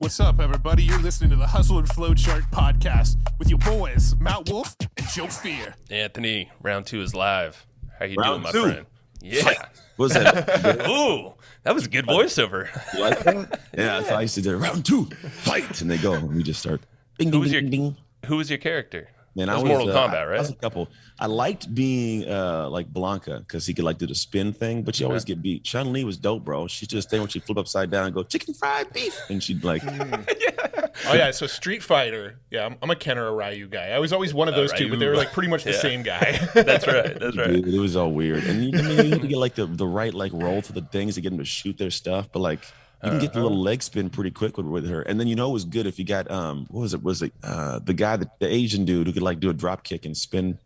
What's up, everybody? You're listening to the Hustle and Flowchart podcast with your boys, Matt Wolf and Joe Fear. Anthony, round 2 is live. How you round doing, two. my friend? Yeah. What was that? Ooh, that was a good voiceover. You like that? Yeah, that's how I used to do. Round 2, fight, and they go, and we just start. Ding, Who ding, was ding, ding. Who was your character? Man, That was I was Mortal Kombat, right? I was a couple. I liked being like Blanca because he could like do the spin thing, but she always get beat. Chun-Li was dope, bro. She'd just stay when she flip upside down and go chicken fried beef, and she'd like. Oh, yeah, so Street Fighter. Yeah, I'm a Ken or a Ryu guy. I was always one of those two, but they were like pretty much the same guy. That's right. That's right. Dude, it was all weird, and you had to get like the right like roll to the things to get them to shoot their stuff, but like. You can get the little leg spin pretty quick with her, and then it was good if you got what was it? Was it the guy, the Asian dude who could like do a drop kick and spin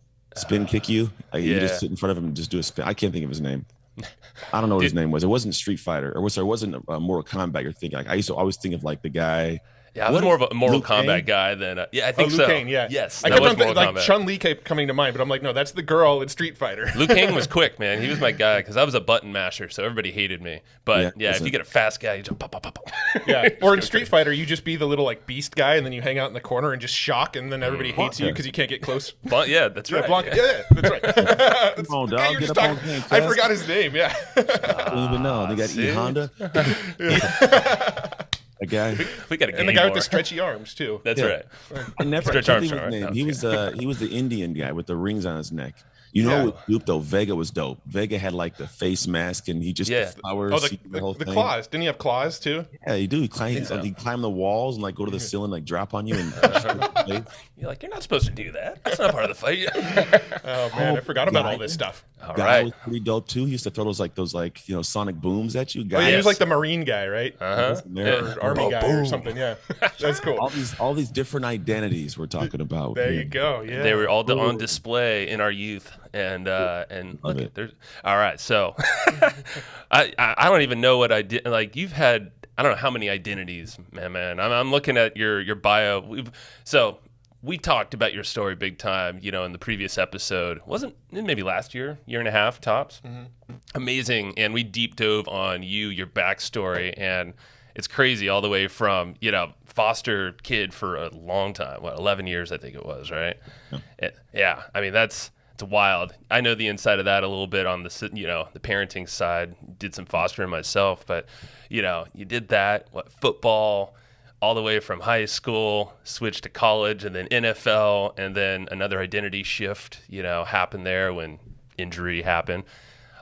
kick you? Like you just sit in front of him and just do a spin. I can't think of his name. I don't know what his name was. It wasn't Street Fighter, or it wasn't Mortal Kombat. You're thinking like I used to always think of like the guy. Yeah, I was more of a Mortal Luke Kombat Kang? guy than I think Liu so. Kang, yeah. Yes, I that kept was on Mortal like Kombat. Chun-Li kept coming to mind, but I'm like, no, that's the girl in Street Fighter. Liu Kang was quick, man. He was my guy because I was a button masher, so everybody hated me. But yeah, if you get a fast guy, you just pop, pop, pop, pop. Yeah, or in Street Fighter, you just be the little like beast guy, and then you hang out in the corner and just shock, and then everybody hates you because you can't get close. But yeah, that's right. Blanca, yeah, that's right. That's Come on, the guy dog, you're get just up on talking- game, I cuz. forgot his name. Yeah. I don't even know. They got see? E Honda. A guy. We got a game And the guy with more. the stretchy arms too. That's Yeah. right. I never Stretch I can't think of Armstrong, his right? name. No, He was the Indian guy with the rings on his neck. You know Yeah. what was dope though? Vega was dope. Vega had like the face mask and he just Yeah. the flowers. Oh, the whole the thing. claws. Didn't he have claws too? Yeah, he do. He climb so. he climb the walls and like go to the ceiling, like drop on you and You're like, you're not supposed to do that. That's not part of the fight. Oh man, I forgot about all this stuff. All guy right. was pretty dope too. He used to throw those sonic booms at you. Oh, Guys. yeah, he was like the Marine guy, right? Uh-huh. Or Army guy or something. Yeah, that's cool. all these different identities we're talking about. There you here. go. Yeah, They were all on display in our youth, and look, it. there's all right. So, I don't even know what I did. Like you've had, I don't know how many identities, man. I'm looking at your bio. We talked about your story big time, in the previous episode. Wasn't it maybe last year and a half tops? Mm-hmm. Amazing, and we deep dove on your backstory, and it's crazy all the way from foster kid for a long time, 11 years I think it was, right? Yeah, I mean it's wild. I know the inside of that a little bit on the the parenting side. Did some fostering myself, but you did that. Football, all the way from high school, switched to college, and then NFL, and then another identity shift. Happened there when injury happened.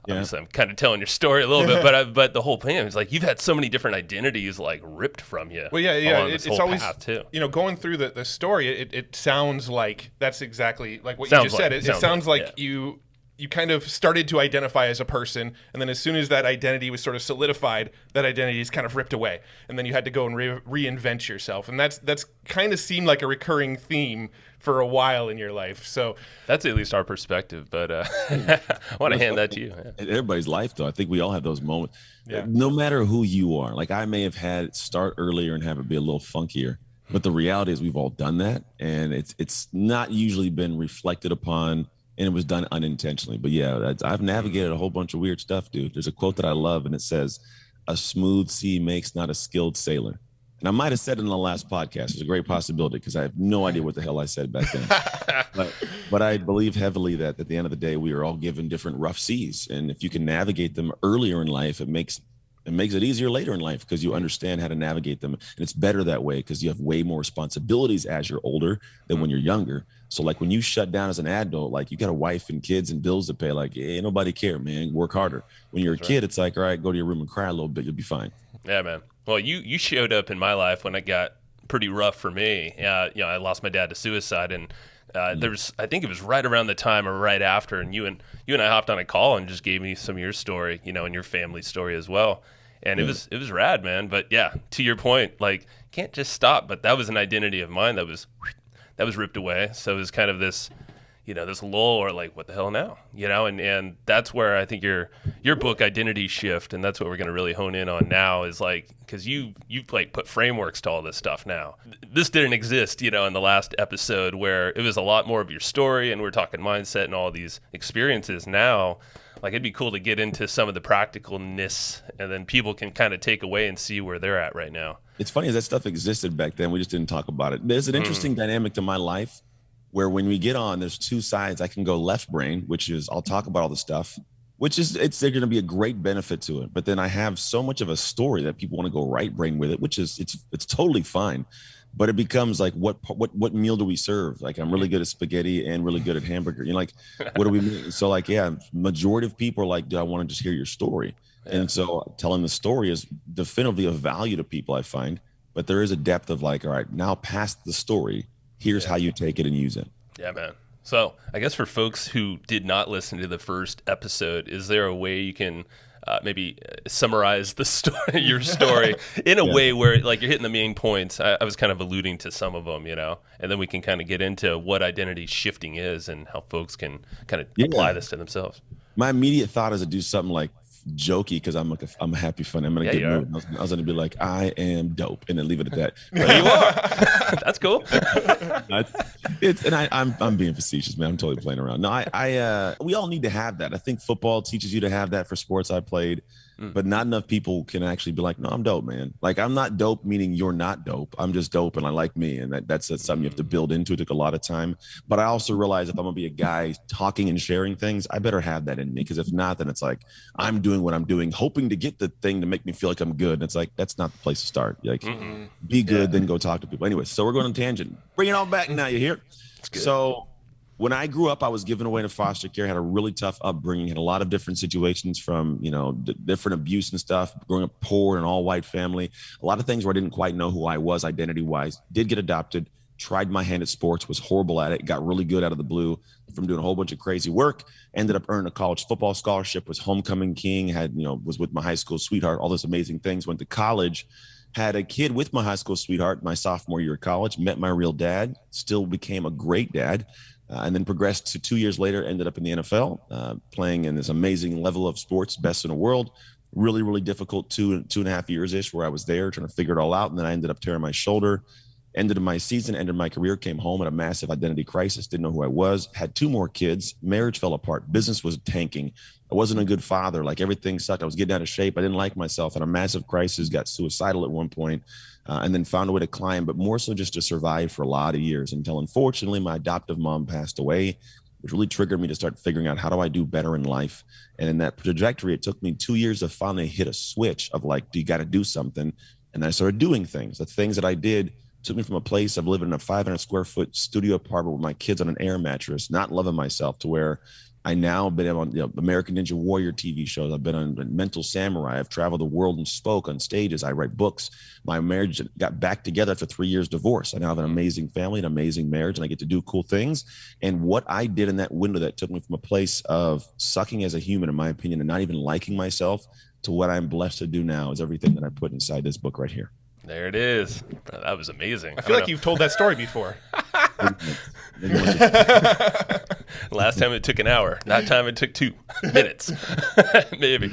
Yeah. Obviously, I'm kind of telling your story a little bit, but the whole thing is like you've had so many different identities like ripped from you. Well, yeah. along this It's whole always path, too. Going through the story. It sounds like that's exactly like what Sounds you just said. like- It sounds like yeah. you kind of started to identify as a person, and then as soon as that identity was sort of solidified, that identity is kind of ripped away, and then you had to go and reinvent yourself, and that's kind of seemed like a recurring theme for a while in your life. So That's at least our perspective, but I want to hand that to you. Yeah. In everybody's life, though, I think we all have those moments. Yeah. No matter who you are, like I may have had it start earlier and have it be a little funkier, but the reality is we've all done that, and it's not usually been reflected upon, and it was done unintentionally. But yeah, I've navigated a whole bunch of weird stuff, dude. There's a quote that I love, and it says, "A smooth sea makes not a skilled sailor." And I might have said it in the last podcast. It's a great possibility because I have no idea what the hell I said back then. but I believe heavily that at the end of the day, we are all given different rough seas. And if you can navigate them earlier in life, it makes it easier later in life because you understand how to navigate them. And it's better that way because you have way more responsibilities as you're older than when you're younger. So like when you shut down as an adult, like you got a wife and kids and bills to pay, like, ain't nobody care, man. Work harder. When you're a kid, it's like, all right, go to your room and cry a little bit. You'll be fine. Yeah, man. Well, you showed up in my life when it got pretty rough for me. I lost my dad to suicide, and I think it was right around the time or right after, and you and I hopped on a call and just gave me some of your story, and your family story as well. And it was rad, man. But yeah, to your point, like can't just stop. But that was an identity of mine that was ripped away. So it was kind of this, this lull or like, what the hell now? And that's where I think your book Identity Shift, and that's what we're going to really hone in on now is like, because you've like put frameworks to all this stuff now. This didn't exist, in the last episode where it was a lot more of your story and we're talking mindset and all these experiences. Now like it'd be cool to get into some of the practicalness, and then people can kind of take away and see where they're at right now. It's funny, as that stuff existed back then. We just didn't talk about it. There's an interesting dynamic to my life where when we get on, there's two sides. I can go left brain, which is I'll talk about all the stuff, which is they're going to be a great benefit to it. But then I have so much of a story that people want to go right brain with it, which is it's totally fine. But it becomes like, what meal do we serve? Like, I'm really good at spaghetti and really good at hamburger. You know, like, what do we mean? So like, yeah, majority of people are like, do I want to just hear your story? Yeah. And so telling the story is definitively of value to people, I find. But there is a depth of like, all right, now past the story, here's how you take it and use it. Yeah, man. So I guess for folks who did not listen to the first episode, is there a way you can maybe summarize the story, your story, in a way where like you're hitting the main points? I was kind of alluding to some of them, and then we can kind of get into what identity shifting is and how folks can kind of apply this to themselves. My immediate thought is to do something like jokey, because I'm a happy fun. I'm gonna get moved. I was gonna be like, I am dope, and then leave it at that. But you are. That's cool. I'm being facetious, man. I'm totally playing around. No, we all need to have that. I think football teaches you to have that for sports I played, but not enough people can actually be like, no, I'm dope, man. Like, I'm not dope, meaning you're not dope. I'm just dope, and I like me, and that's something you have to build into. It took a lot of time, but I also realize if I'm gonna be a guy talking and sharing things, I better have that in me, because if not, then it's like I'm doing what I'm doing, hoping to get the thing to make me feel like I'm good. And it's like, that's not the place to start. Like, be good, then go talk to people. Anyway, so we're going on a tangent. Bring it all back now. You hear? So when I grew up, I was given away to foster care, had a really tough upbringing, had a lot of different situations from, different abuse and stuff, growing up poor in an all white family, a lot of things where I didn't quite know who I was identity wise, did get adopted, tried my hand at sports, was horrible at it, got really good out of the blue from doing a whole bunch of crazy work, ended up earning a college football scholarship, was homecoming king, was with my high school sweetheart, all those amazing things, went to college, had a kid with my high school sweetheart my sophomore year of college, met my real dad, still became a great dad, and then progressed to 2 years later, ended up in the NFL, playing in this amazing level of sports, best in the world. Really, really difficult two and a half years-ish where I was there trying to figure it all out. And then I ended up tearing my shoulder, ended my season, ended my career, came home at a massive identity crisis, didn't know who I was, had 2 more kids, marriage fell apart, business was tanking. I wasn't a good father. Like, everything sucked. I was getting out of shape. I didn't like myself, had a massive crisis, got suicidal at one point, and then found a way to climb, but more so just to survive for a lot of years until, unfortunately, my adoptive mom passed away, which really triggered me to start figuring out, how do I do better in life? And in that trajectory, it took me 2 years to finally hit a switch of like, do you got to do something? And I started doing things. The things that I did took me from a place of living in a 500 square foot studio apartment with my kids on an air mattress, not loving myself, to where I now been on American Ninja Warrior TV shows. I've been on Mental Samurai. I've traveled the world and spoke on stages. I write books. My marriage got back together after 3 years divorce. I now have an amazing family, an amazing marriage, and I get to do cool things. And what I did in that window that took me from a place of sucking as a human, in my opinion, and not even liking myself, to what I'm blessed to do now is everything that I put inside this book right here. There it is. That was amazing. I feel like you've told that story before. Last time it took an hour. That time it took 2 minutes. Maybe.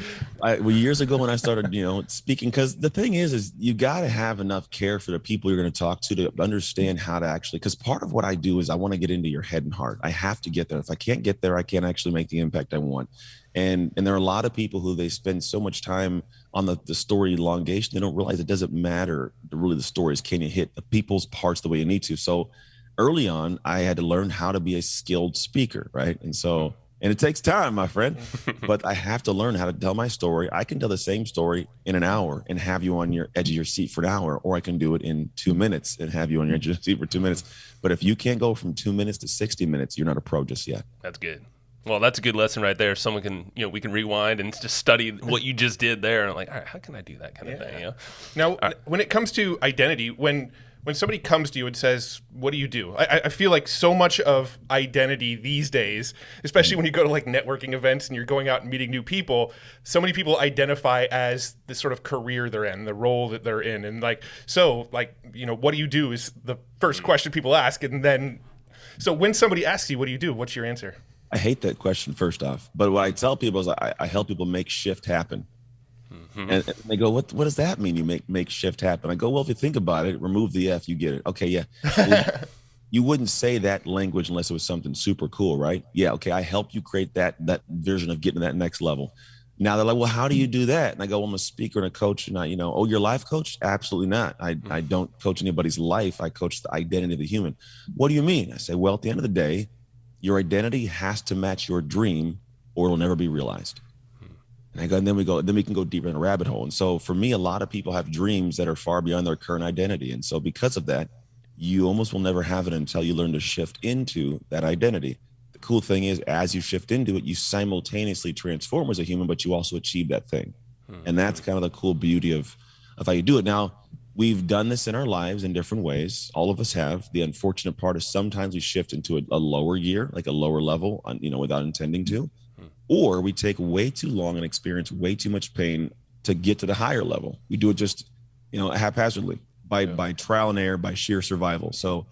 Years ago when I started, speaking, because the thing is you got to have enough care for the people you're going to talk to understand how to actually, because part of what I do is I want to get into your head and heart. I have to get there. If I can't get there, I can't actually make the impact I want. And there are a lot of people who they spend so much time on the story elongation, they don't realize it doesn't matter. Really, the story is, can you hit the people's parts the way you need to? So early on, I had to learn how to be a skilled speaker, right? And it takes time, my friend, but I have to learn how to tell my story. I can tell the same story in an hour and have you on your edge of your seat for an hour, or I can do it in 2 minutes and have you on your edge of your seat for 2 minutes. But if you can't go from 2 minutes to 60 minutes, you're not a pro just yet. That's good. Well, that's a good lesson right there. Someone can, we can rewind and just study what you just did there. And I'm like, all right, how can I do that kind of thing? Now, when it comes to identity, when somebody comes to you and says, what do you do? I feel like so much of identity these days, especially when you go to like networking events and you're going out and meeting new people, so many people identify as the sort of career they're in, the role that they're in. And what do you do is the first question people ask. And then, so when somebody asks you, what do you do? What's your answer? I hate that question, first off. But what I tell people is I help people make shift happen. Mm-hmm. And they go, what does that mean? You make shift happen? I go, well, if you think about it, remove the F, you get it. Okay, yeah. you wouldn't say that language unless it was something super cool, right? Yeah, okay, I helped you create that vision of getting to that next level. Now they're like, well, how do you do that? And I go, well, I'm a speaker and a coach, and not, oh, you're a life coach? Absolutely not. I don't coach anybody's life. I coach the identity of the human. What do you mean? I say, well, at the end of the day, your identity has to match your dream, or it'll never be realized. And I go, and then we can go deeper in a rabbit hole. And so for me, a lot of people have dreams that are far beyond their current identity. And so because of that, you almost will never have it until you learn to shift into that identity. The cool thing is, as you shift into it, you simultaneously transform as a human, but you also achieve that thing. And that's kind of the cool beauty of how you do it. Now, we've done this in our lives in different ways. All of us have. The unfortunate part is sometimes we shift into a lower gear, like a lower level, without intending to, or we take way too long and experience way too much pain to get to the higher level. We do it just, haphazardly by trial and error, by sheer survival. So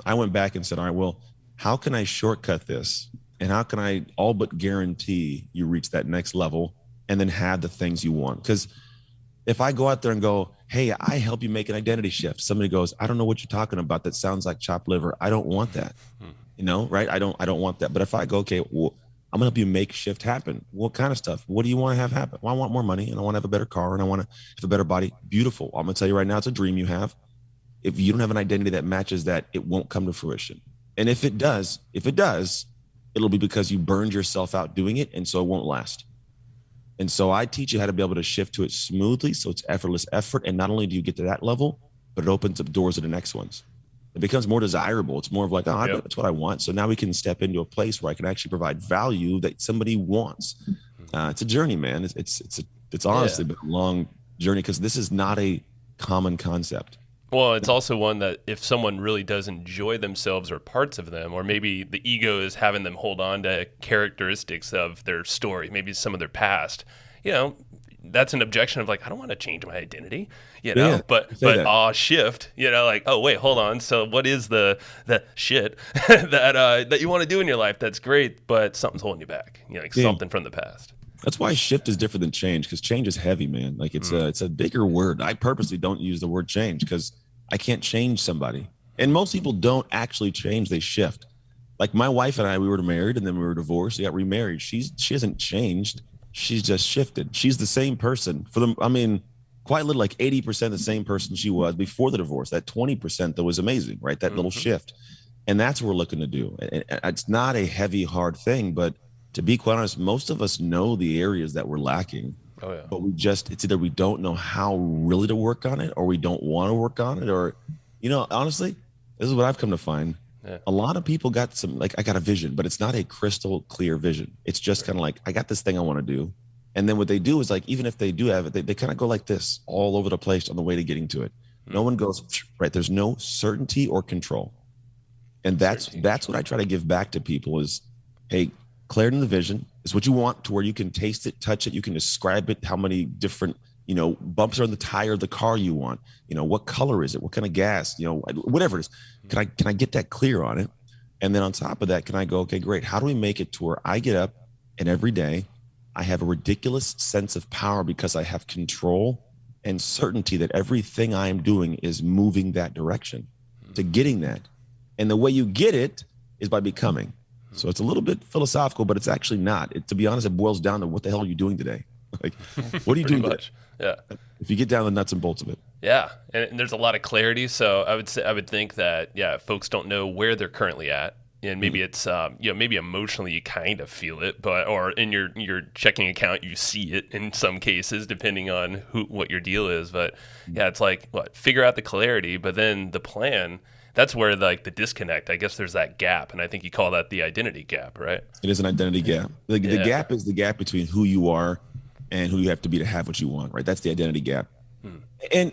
I went back and said, all right, well, how can I shortcut this? And how can I all but guarantee you reach that next level and then have the things you want? Because if I go out there and go, hey, I help you make an identity shift. Somebody goes, I don't know what you're talking about. That sounds like chopped liver. I don't want that, right? I don't want that. But if I go, okay, well, I'm gonna help you make shift happen. What kind of stuff? What do you want to have happen? Well, I want more money, and I want to have a better car, and I want to have a better body. Beautiful. I'm gonna tell you right now, it's a dream you have. If you don't have an identity that matches that, it won't come to fruition. And if it does, it'll be because you burned yourself out doing it, and so it won't last. And so I teach you how to be able to shift to it smoothly, so it's effortless effort. And not only do you get to that level, but it opens up doors to the next ones. It becomes more desirable. It's more of like, that's what I want. So now we can step into a place where I can actually provide value that somebody wants. It's a journey, man. It's honestly been a long journey, because this is not a common concept. Well, it's also one that if someone really does enjoy themselves or parts of them, or maybe the ego is having them hold on to characteristics of their story, maybe some of their past, that's an objection of like, I don't want to change my identity, but shift, like, oh, wait, hold on. So what is the shit that you want to do in your life? That's great, but something's holding you back, something from the past. That's why shift is different than change, because change is heavy, man. Like it's a bigger word. I purposely don't use the word change because I can't change somebody. And most people don't actually change, they shift. Like my wife and I, we were married and then we were divorced. We got remarried. She hasn't changed. She's just shifted. She's the same person quite literally like 80% the same person she was before the divorce. That 20% that was amazing, right? That little shift. And that's what we're looking to do. And it's not a heavy, hard thing, but to be quite honest, most of us know the areas that we're lacking, but it's either we don't know how really to work on it, or we don't want to work on it, or, honestly, this is what I've come to find. Yeah. A lot of people got I got a vision, but it's not a crystal clear vision. It's just kind of like, I got this thing I want to do. And then what they do is, like, even if they do have it, they kind of go like this all over the place on the way to getting to it. No one goes, right. There's no certainty or control. And that's what I try to give back to people is, hey, clarity in the vision is what you want, to where you can taste it, touch it, you can describe it, how many different, bumps are on the tire of the car you want, what color is it, what kind of gas, whatever it is. Can I get that clear on it? And then on top of that, can I go, okay, great. How do we make it to where I get up and every day I have a ridiculous sense of power because I have control and certainty that everything I am doing is moving that direction to getting that. And the way you get it is by becoming. So it's a little bit philosophical, but it's actually not. To be honest, it boils down to what the hell are you doing today? Like, what are you doing today? Yeah. If you get down to the nuts and bolts of it. Yeah, and there's a lot of clarity. So I would think that folks don't know where they're currently at, and maybe it's maybe emotionally you kind of feel it, or in your checking account you see it in some cases, depending on what your deal is. But it's like figure out the clarity, but then the plan. That's where the disconnect, I guess there's that gap. And I think you call that the identity gap, right? It is an identity gap. The gap is the gap between who you are and who you have to be to have what you want, right? That's the identity gap. And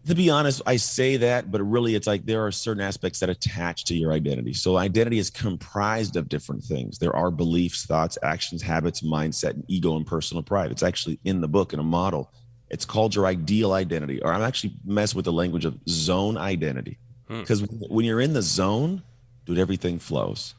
to be honest, I say that, but really it's like there are certain aspects that attach to your identity. So identity is comprised of different things. There are beliefs, thoughts, actions, habits, mindset, and ego and personal pride. It's actually in the book in a model. It's called your ideal identity, or I'm actually messing with the language of zone identity. Because when you're in the zone, dude, everything flows.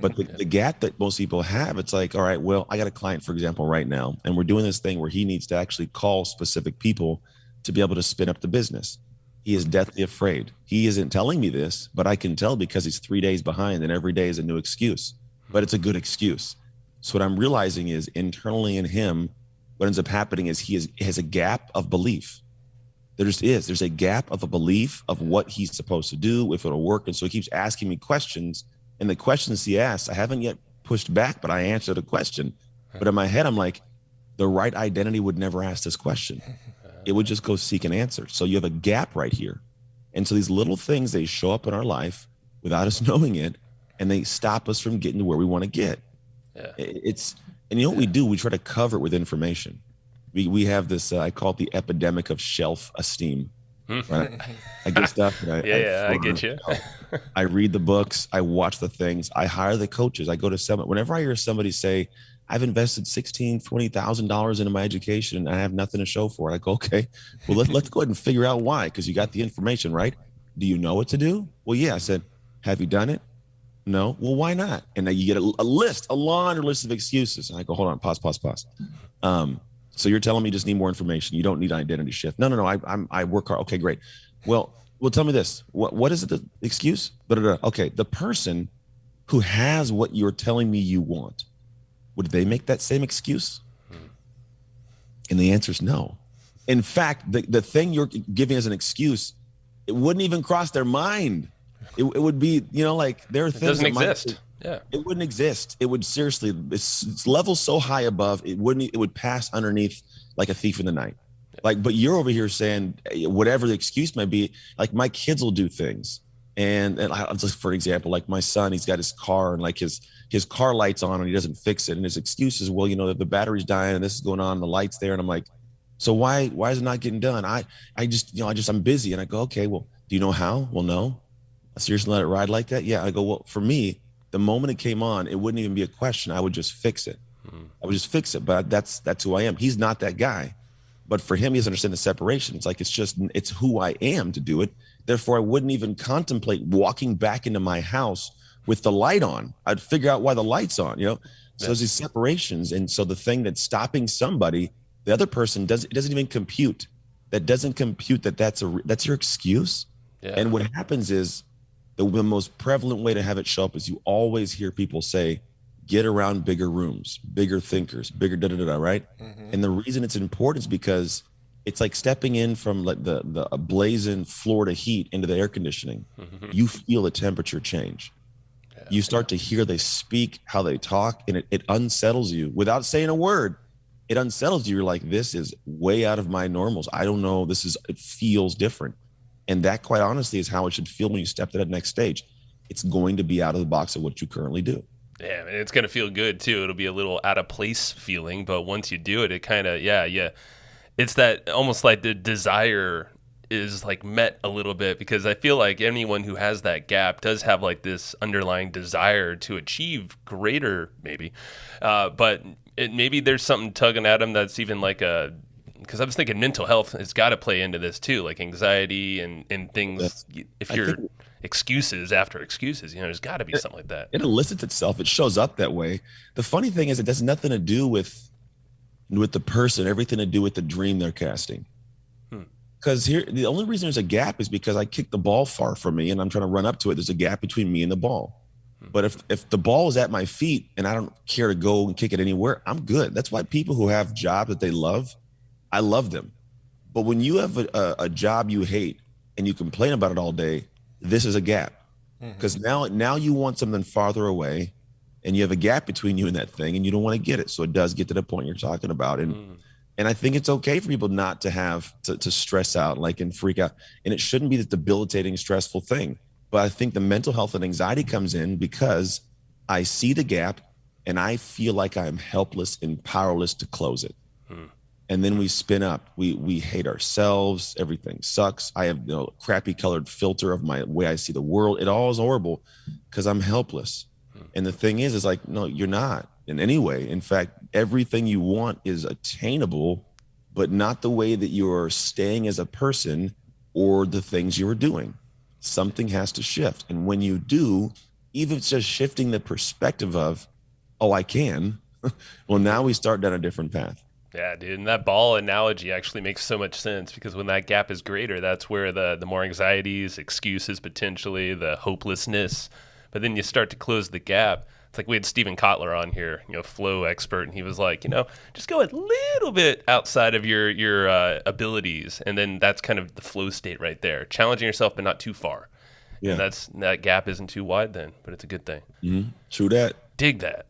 But the gap that most people have, it's like, all right, well, I got a client, for example, right now, and we're doing this thing where he needs to actually call specific people to be able to spin up the business. He is deathly afraid. He isn't telling me this, but I can tell because he's 3 days behind and every day is a new excuse. But it's a good excuse. So what I'm realizing is internally in him, what ends up happening is has a gap of belief. There just is. There's a gap of a belief of what he's supposed to do, if it'll work. And so he keeps asking me questions. And the questions he asks, I haven't yet pushed back, but I answered a question. But in my head, I'm like, the right identity would never ask this question. It would just go seek an answer. So you have a gap right here. And so these little things, they show up in our life without us knowing it, and they stop us from getting to where we want to get. Yeah. And you know what we do? We try to cover it with information. We have this, I call it the epidemic of shelf esteem. Right? I get stuff. I get you. I read the books. I watch the things. I hire the coaches. I go to summit. Whenever I hear somebody say, I've invested $16,000, $20,000 into my education and I have nothing to show for it, I go, okay, well, let's go ahead and figure out why, because you got the information, right? Do you know what to do? Well, yeah. I said, have you done it? No. Well, why not? And then you get a laundry list of excuses. And I go, hold on, pause. So you're telling me you just need more information. You don't need an identity shift. No. I work hard. Okay, great. Well, tell me this. What is it? The excuse? Okay. The person who has what you're telling me you want, would they make that same excuse? And the answer is no. In fact, the thing you're giving as an excuse, it wouldn't even cross their mind. It would be, like there are things doesn't exist. Yeah. It wouldn't exist. It would seriously, it's level so high above, it would pass underneath like a thief in the night. Like, but you're over here saying whatever the excuse might be, like my kids will do things. And I'll just, for example, like my son, he's got his car and like his car light's on and he doesn't fix it. And his excuse is, well, the battery's dying and this is going on, and the light's there. And I'm like, so why is it not getting done? I'm busy. And I go, okay, well, do you know how? Well, no. I seriously let it ride like that? Yeah. I go, well, for me, the moment it came on, it wouldn't even be a question. I would just fix it. I would just fix it. But that's who I am. He's not that guy. But for him, he doesn't understand the separation. It's like, it's who I am to do it. Therefore, I wouldn't even contemplate walking back into my house with the light on. I'd figure out why the light's on, So there's these separations. And so the thing that's stopping somebody, the other person doesn't even compute. That doesn't compute that's your excuse. Yeah. And what happens is the most prevalent way to have it show up is you always hear people say, get around bigger rooms, bigger thinkers, bigger da-da-da-da, right? Mm-hmm. And the reason it's important is because it's like stepping in from like the blazing Florida heat into the air conditioning. Mm-hmm. You feel the temperature change. Yeah. You start to hear they speak, how they talk, and it unsettles you without saying a word. It unsettles you. You're like, this is way out of my normals. I don't know. It feels different. And that, quite honestly, is how it should feel when you step to that next stage. It's going to be out of the box of what you currently do. Yeah, and it's going to feel good, too. It'll be a little out of place feeling, but once you do it, it kind of, it's that almost like the desire is like met a little bit, because I feel like anyone who has that gap does have like this underlying desire to achieve greater, maybe. But maybe there's something tugging at them that's even like because I was thinking mental health has got to play into this too, like anxiety and things. If you're excuses after excuses, there's got to be something like that. It elicits itself. It shows up that way. The funny thing is, it has nothing to do with the person, everything to do with the dream they're casting. Because here, the only reason there's a gap is because I kicked the ball far from me and I'm trying to run up to it. There's a gap between me and the ball. But if the ball is at my feet and I don't care to go and kick it anywhere, I'm good. That's why people who have jobs that they love, I love them. But when you have a job you hate and you complain about it all day, this is a gap. Because now you want something farther away and you have a gap between you and that thing and you don't want to get it. So it does get to the point you're talking about. And I think it's okay for people not to have to stress out and freak out. And it shouldn't be this debilitating, stressful thing. But I think the mental health and anxiety comes in because I see the gap and I feel like I'm helpless and powerless to close it. And then we spin up. We hate ourselves. Everything sucks. I have crappy colored filter of my way I see the world. It all is horrible because I'm helpless. And the thing is like, no, you're not in any way. In fact, everything you want is attainable, but not the way that you're staying as a person or the things you are doing. Something has to shift. And when you do, even if it's just shifting the perspective of, oh, I can, well, now we start down a different path. Yeah, dude, and that ball analogy actually makes so much sense because when that gap is greater, that's where the more anxieties, excuses, potentially the hopelessness. But then you start to close the gap. It's like we had Stephen Kotler on here, flow expert, and he was like, just go a little bit outside of your abilities, and then that's kind of the flow state right there. Challenging yourself, but not too far. Yeah. And that gap isn't too wide then, but it's a good thing. True that. Dig that.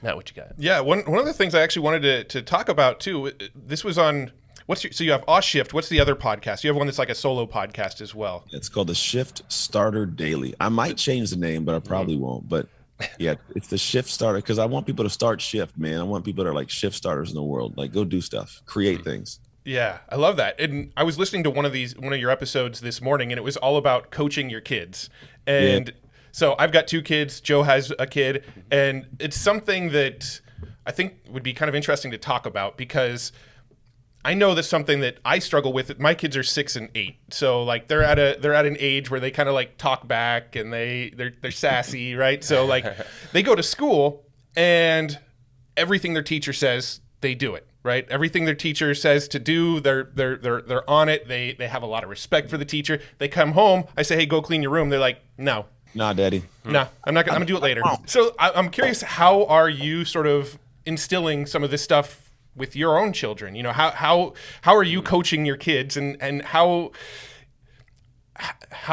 Not what you got. Yeah, one of the things I actually wanted to talk about too. This was on so you have Off Shift. What's the other podcast? You have one that's like a solo podcast as well. It's called the Shift Starter Daily. I might change the name, but I probably won't. But yeah, it's the Shift Starter because I want people to start shift, man. I want people that are like shift starters in the world. Like, go do stuff, create things. Yeah, I love that. And I was listening to one of your episodes this morning, and it was all about coaching your kids. And so I've got 2 kids. Joe has a kid, and it's something that I think would be kind of interesting to talk about because I know that's something that I struggle with. My kids are 6 and 8, so like they're at an age where they kind of like talk back and they're sassy, right? So like they go to school and everything their teacher says, they do it. Right, everything their teacher says to do, they're on it. They have a lot of respect for the teacher. They come home, I say, "Hey, go clean your room." They're like, "No, Nah, Daddy. no, I'm not. I'm gonna do it later." So I'm curious, how are you sort of instilling some of this stuff with your own children? How are you coaching your kids, and how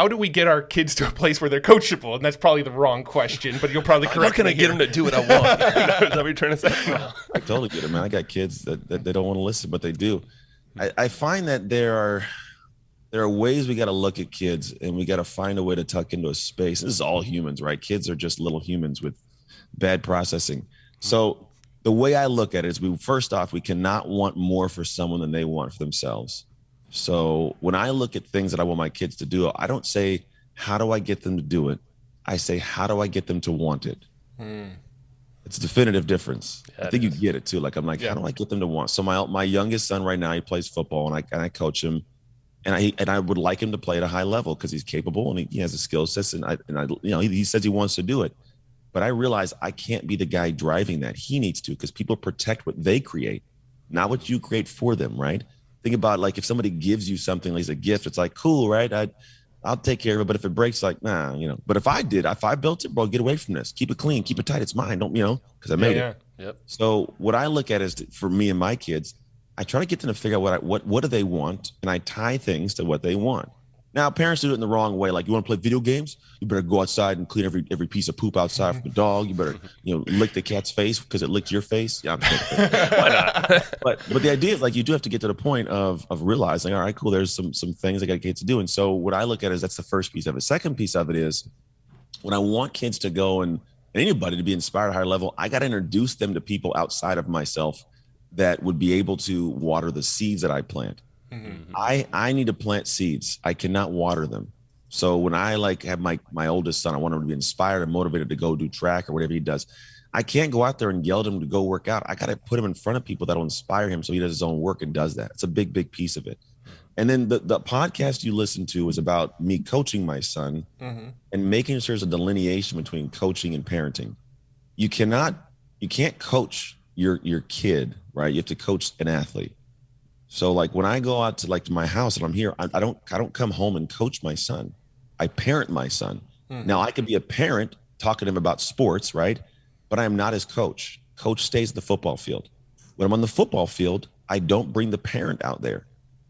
do we get our kids to a place where they're coachable? And that's probably the wrong question, but you'll probably correct me. How can I get them to do what I want? Is that what you're trying to say? No. I totally get it, man. I got kids that they don't want to listen, but they do. I find that there are ways we got to look at kids, and we got to find a way to tuck into a space. This is all humans, right? Kids are just little humans with bad processing. So the way I look at it is, first off, we cannot want more for someone than they want for themselves. So when I look at things that I want my kids to do, I don't say, how do I get them to do it? I say, how do I get them to want it? It's a definitive difference. Yeah, I think you get it too. Like, I'm like, how do I get them to want? So my youngest son right now, he plays football, and I coach him, and I would like him to play at a high level because he's capable and he has a skill set, and he says he wants to do it. But I realize I can't be the guy driving that. He needs to, because people protect what they create, not what you create for them, right? Think about, like, if somebody gives you something like a gift, it's like, cool, right? I'll take care of it. But if it breaks, like, nah, But if I built it, bro, get away from this. Keep it clean, keep it tight. It's mine. Don't, because I made it. Yep. So what I look at is, for me and my kids, I try to get them to figure out what do they want, and I tie things to what they want. Now, parents do it in the wrong way. Like, you want to play video games? You better go outside and clean every piece of poop outside from the dog. You better, lick the cat's face because it licked your face. Yeah, I'm kidding. Why not? But the idea is, like, you do have to get to the point of realizing, all right, cool, there's some things I got kids to do. And so what I look at is, that's the first piece of it. Second piece of it is, when I want kids to go and anybody to be inspired at a higher level, I got to introduce them to people outside of myself that would be able to water the seeds that I plant. I need to plant seeds. I cannot water them. So when I have my oldest son, I want him to be inspired and motivated to go do track or whatever he does. I can't go out there and yell at him to go work out. I got to put him in front of people that'll inspire him so he does his own work and does that. It's a big, big piece of it. And then the podcast you listen to is about me coaching my son and making sure there's a delineation between coaching and parenting. You can't coach your kid, right? You have to coach an athlete. So, like, when I go out to my house and I'm here, I don't come home and coach my son. I parent my son. Now, I could be a parent talking to him about sports, right? But I am not his coach. Coach stays at the football field. When I'm on the football field, I don't bring the parent out there.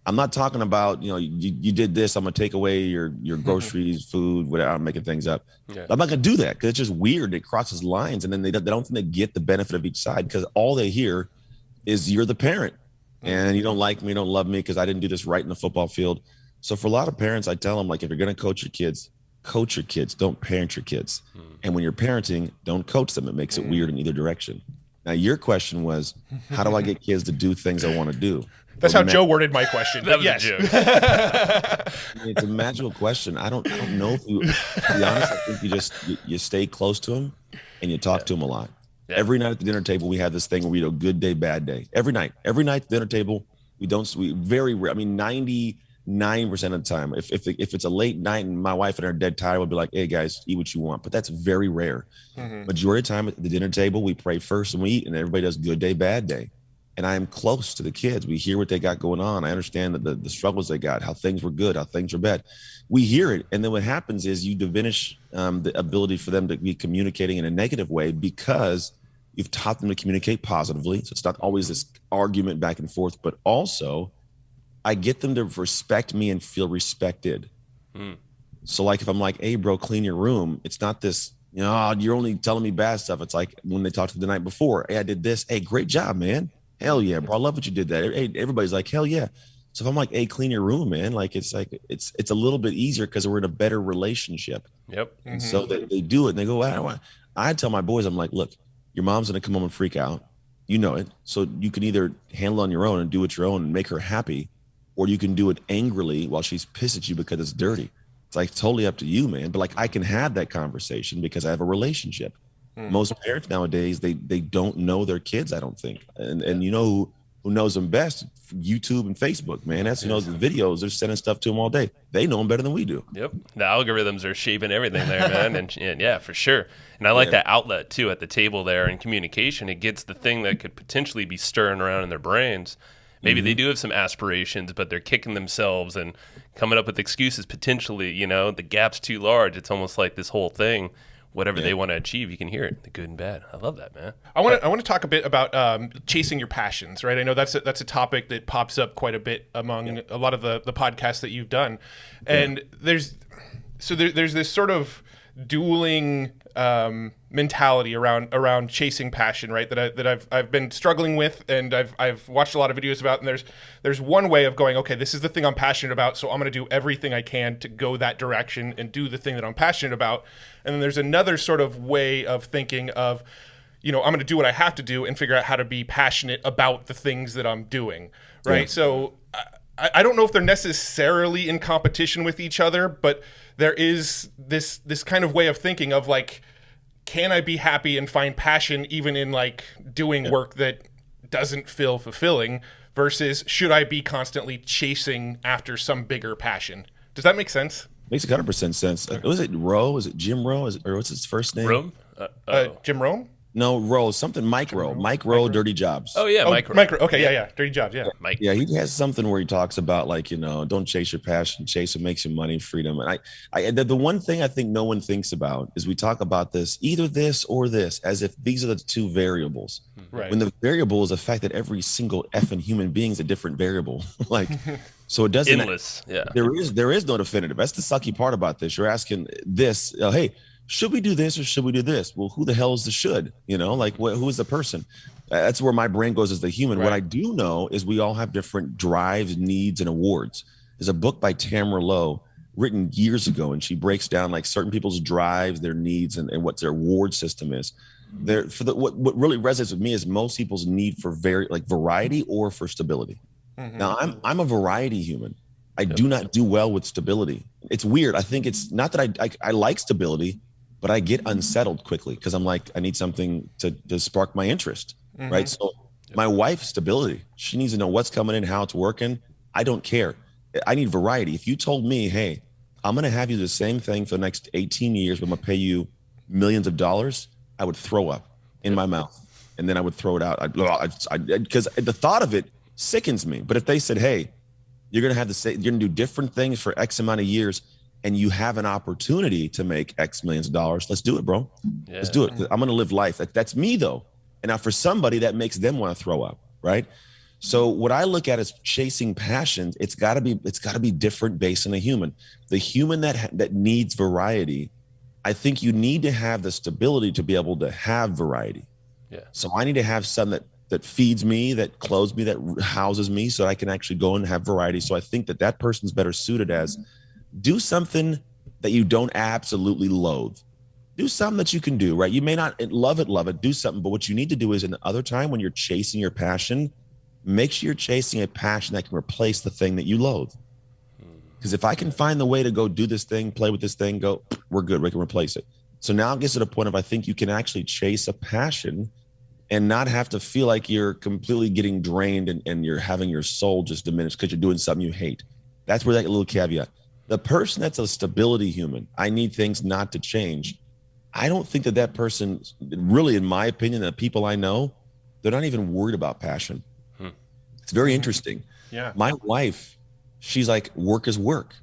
I'm not talking about, you did this, I'm going to take away your groceries, food, whatever. I'm making things up. Yeah. I'm not going to do that because it's just weird. It crosses lines, and then they don't think they get the benefit of each side because all they hear is, you're the parent. And you don't like me, you don't love me because I didn't do this right in the football field. So for a lot of parents, I tell them, like, if you're going to coach your kids, don't parent your kids. And when you're parenting, don't coach them. It makes it weird in either direction. Now, your question was, how do I get kids to do things I want to do? That's how Joe worded my question. That was yes. a joke. It's a magical question. I don't know if you, to be honest, I think you stay close to them and you talk to them a lot. Yeah. Every night at the dinner table, we have this thing where we do a good day, bad day. Every night at the dinner table, we very rare. I mean, 99% of the time, if it's a late night and my wife and her dead tired, we'll be like, hey guys, eat what you want. But that's very rare. Majority of the time at the dinner table, we pray first and we eat, and everybody does good day, bad day. and I am close to the kids. We hear what they got going on. I understand that the struggles they got, how things were good, how things are bad. We hear it. And then what happens is you diminish the ability for them to be communicating in a negative way because you've taught them to communicate positively. So it's not always this argument back and forth, but also I get them to respect me and feel respected. So like if I'm like, hey, bro, clean your room. It's not this, you're only telling me bad stuff. It's like when they talked to the night before, hey, I did this. Hey, great job, man. Hell yeah, bro. I love what you did that. Hey, everybody's like, hell yeah. So if I'm like, hey, clean your room, man, like it's a little bit easier because we're in a better relationship. Yep. And so they do it and they go, I tell my boys, I'm like, look, your mom's going to come home and freak out. You know it. So you can either handle it on your own and do it your own and make her happy, or you can do it angrily while she's pissed at you because it's dirty. It's like totally up to you, man. But like I can have that conversation because I have a relationship. Most parents nowadays, they don't know their kids, I don't think. And you know who knows them best? YouTube and Facebook, man. That's, the videos, they're sending stuff to them all day. They know them better than we do. Yep. The algorithms are shaping everything there, man. And yeah, for sure. And I like that outlet too at the table there in communication. It gets the thing that could potentially be stirring around in their brains. Maybe they do have some aspirations, but they're kicking themselves and coming up with excuses potentially, the gap's too large. It's almost like this whole thing, whatever they want to achieve, you can hear it, the good and bad. I love that, man. I want to talk a bit about chasing your passions, right? I know that's a topic that pops up quite a bit among a lot of the podcasts that you've done. And there's this sort of dueling mentality around chasing passion, right? That I've been struggling with, and I've watched a lot of videos about. And there's one way of going, okay, this is the thing I'm passionate about, so I'm going to do everything I can to go that direction and do the thing that I'm passionate about. And then there's another sort of way of thinking of, I'm going to do what I have to do and figure out how to be passionate about the things that I'm doing, right? Yeah. So I don't know if they're necessarily in competition with each other, but there is this kind of way of thinking of like, can I be happy and find passion even in like doing work that doesn't feel fulfilling versus should I be constantly chasing after some bigger passion? Does that make sense? Makes 100% sense. Was it Rowe? Is it Jim Rowe? Or what's his first name? Rome? Jim Rome? No, Rowe. Something Mike Rowe. Mike Rowe, Dirty Jobs. Oh, yeah, Mike Rowe. Mike Rowe. Okay, yeah. Dirty Jobs, yeah. Mike. Yeah, he has something where he talks about like, don't chase your passion, chase what makes you money, freedom. And the one thing I think no one thinks about is we talk about this, either this or this, as if these are the two variables. Right. When the variable is the fact that every single effing human being is a different variable. Like, so it doesn't. Endless, yeah. There is no definitive. That's the sucky part about this. You're asking this, hey, should we do this or should we do this? Well, who the hell is the should? Who is the person? That's where my brain goes as the human. Right. What I do know is we all have different drives, needs, and awards. There's a book by Tamara Lowe written years ago, and she breaks down like certain people's drives, their needs, and what their award system is. What really resonates with me is most people's need for variety or for stability. Mm-hmm. Now, I'm a variety human. I do not do well with stability. It's weird. I think it's not that I like stability, but I get unsettled quickly because I'm like, I need something to spark my interest, right? So my wife's stability, she needs to know what's coming in, how it's working. I don't care. I need variety. If you told me, hey, I'm going to have you do the same thing for the next 18 years, but I'm going to pay you millions of dollars, I would throw up in my mouth. And then I would throw it out. Because the thought of it sickens me. But if they said, hey, you're going to you're going to do different things for X amount of years, and you have an opportunity to make X millions of dollars, let's do it, bro. Yeah. Let's do it. I'm going to live life. That's me, though. And now for somebody, that makes them want to throw up, right? So what I look at is chasing passions. It's got to be different based on the human. The human that needs variety, I think you need to have the stability to be able to have variety. Yeah. So I need to have something that feeds me, that clothes me, that houses me, so I can actually go and have variety. So I think that person's better suited as do something that you don't absolutely loathe. Do something that you can do, right? You may not love it, do something. But what you need to do is in the other time when you're chasing your passion, make sure you're chasing a passion that can replace the thing that you loathe. Because if I can find the way to go do this thing, play with this thing, we're good, we can replace it. So now it gets to the point of I think you can actually chase a passion and not have to feel like you're completely getting drained and you're having your soul just diminished because you're doing something you hate. That's where that little caveat. The person that's a stability human, I need things not to change. I don't think that person, really, in my opinion, the people I know, they're not even worried about passion. It's very interesting. Yeah. My wife, she's like, work is work.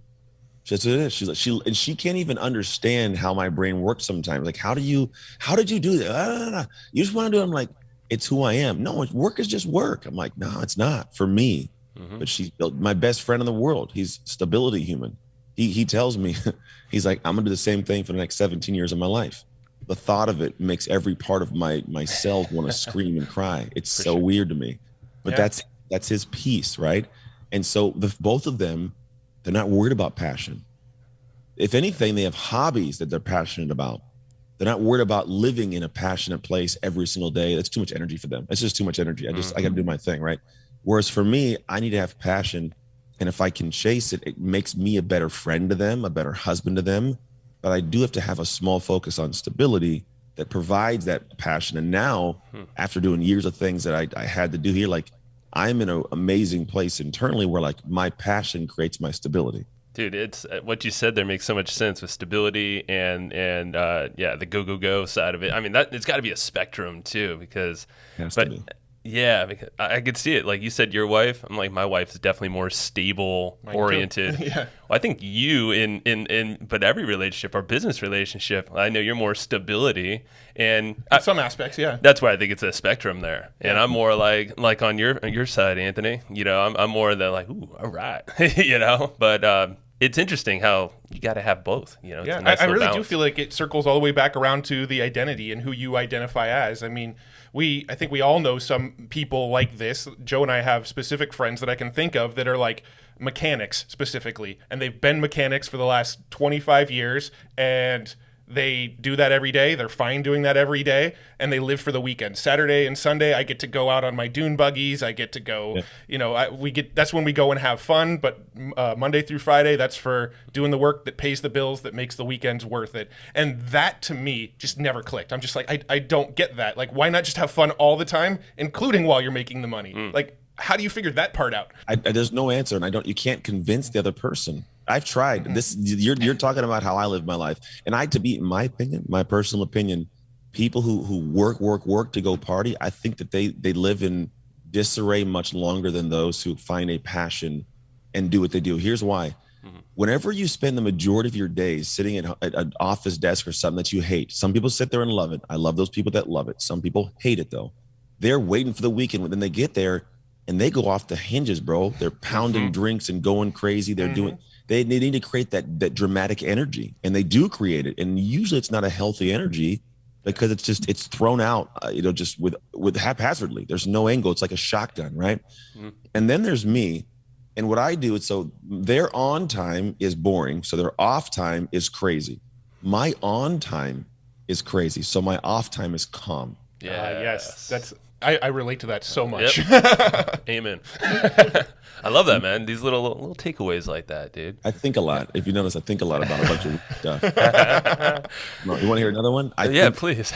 That's what it is. She's like, she can't even understand how my brain works sometimes. Like, how did you do that? You just want to do it. I'm like, it's who I am. No, work is just work. I'm like, no, it's not for me. Mm-hmm. But she's my best friend in the world. He's stability human. He tells me, he's like, I'm gonna do the same thing for the next 17 years of my life. The thought of it makes every part of my cells want to scream and cry. It's so weird to me. But Yeah. that's his piece, right? And so both of them, they're not worried about passion. If anything, they have hobbies that they're passionate about. They're not worried about living in a passionate place every single day. That's too much energy for them. It's just too much energy. I got to do my thing, right? Whereas for me, I need to have passion. And if I can chase it, it makes me a better friend to them, a better husband to them. But I do have to have a small focus on stability that provides that passion. And now, after doing years of things that I had to do here, like I'm in an amazing place internally where like my passion creates my stability. Dude, it's what you said there makes so much sense with stability and the go side of it. I mean, that it's got to be a spectrum too, because yeah, because I could see it. Like you said, your wife. I'm like, my wife is definitely more stable oriented. Yeah. Well, I think you but every relationship or business relationship, I know you're more stability and In some aspects, yeah. that's why I think it's a spectrum there. And I'm more like on your side, Anthony. You know, I'm more the like, ooh, all right, you know. But it's interesting how you got to have both. You know, Yeah, it's a nice I little really balance. do feel like it circles all the way back around to the identity and who you identify as. I mean, I think we all know some people like this. Joe and I have specific friends that I can think of that are like mechanics specifically, and they've been mechanics for the last 25 years, and they do that every day. They're fine doing that every day, and they live for the weekend. Saturday and Sunday, I get to go out on my dune buggies. I get to go, that's when we go and have fun. But Monday through Friday, that's for doing the work that pays the bills, that makes the weekends worth it. And that to me just never clicked. I'm just like, I don't get that. Like, why not just have fun all the time, including while you're making the money? Like, how do you figure that part out? There's no answer, and you can't convince the other person. I've tried this. You're talking about how I live my life, and in my opinion, my personal opinion, people who work to go party, I think that they live in disarray much longer than those who find a passion and do what they do. Here's why. Whenever you spend the majority of your days sitting at an office desk or something that you hate, some people sit there and love it. I love those people that love it. Some people hate it though. They're waiting for the weekend. When they get there and they go off the hinges, bro. They're pounding drinks and going crazy. They're doing. They need to create that dramatic energy, and they do create it. And usually it's not a healthy energy because it's thrown out, just with haphazardly. There's no angle. It's like a shotgun, right? And then there's me, and what I do is so their on time is boring, so their off time is crazy. My on time is crazy, so my off time is calm. Yes, I relate to that so much. Yep. Amen. I love that, man. These little takeaways like that, dude. I think a lot. If you notice, I think a lot about a bunch of stuff. You want to hear another one? Yeah, please.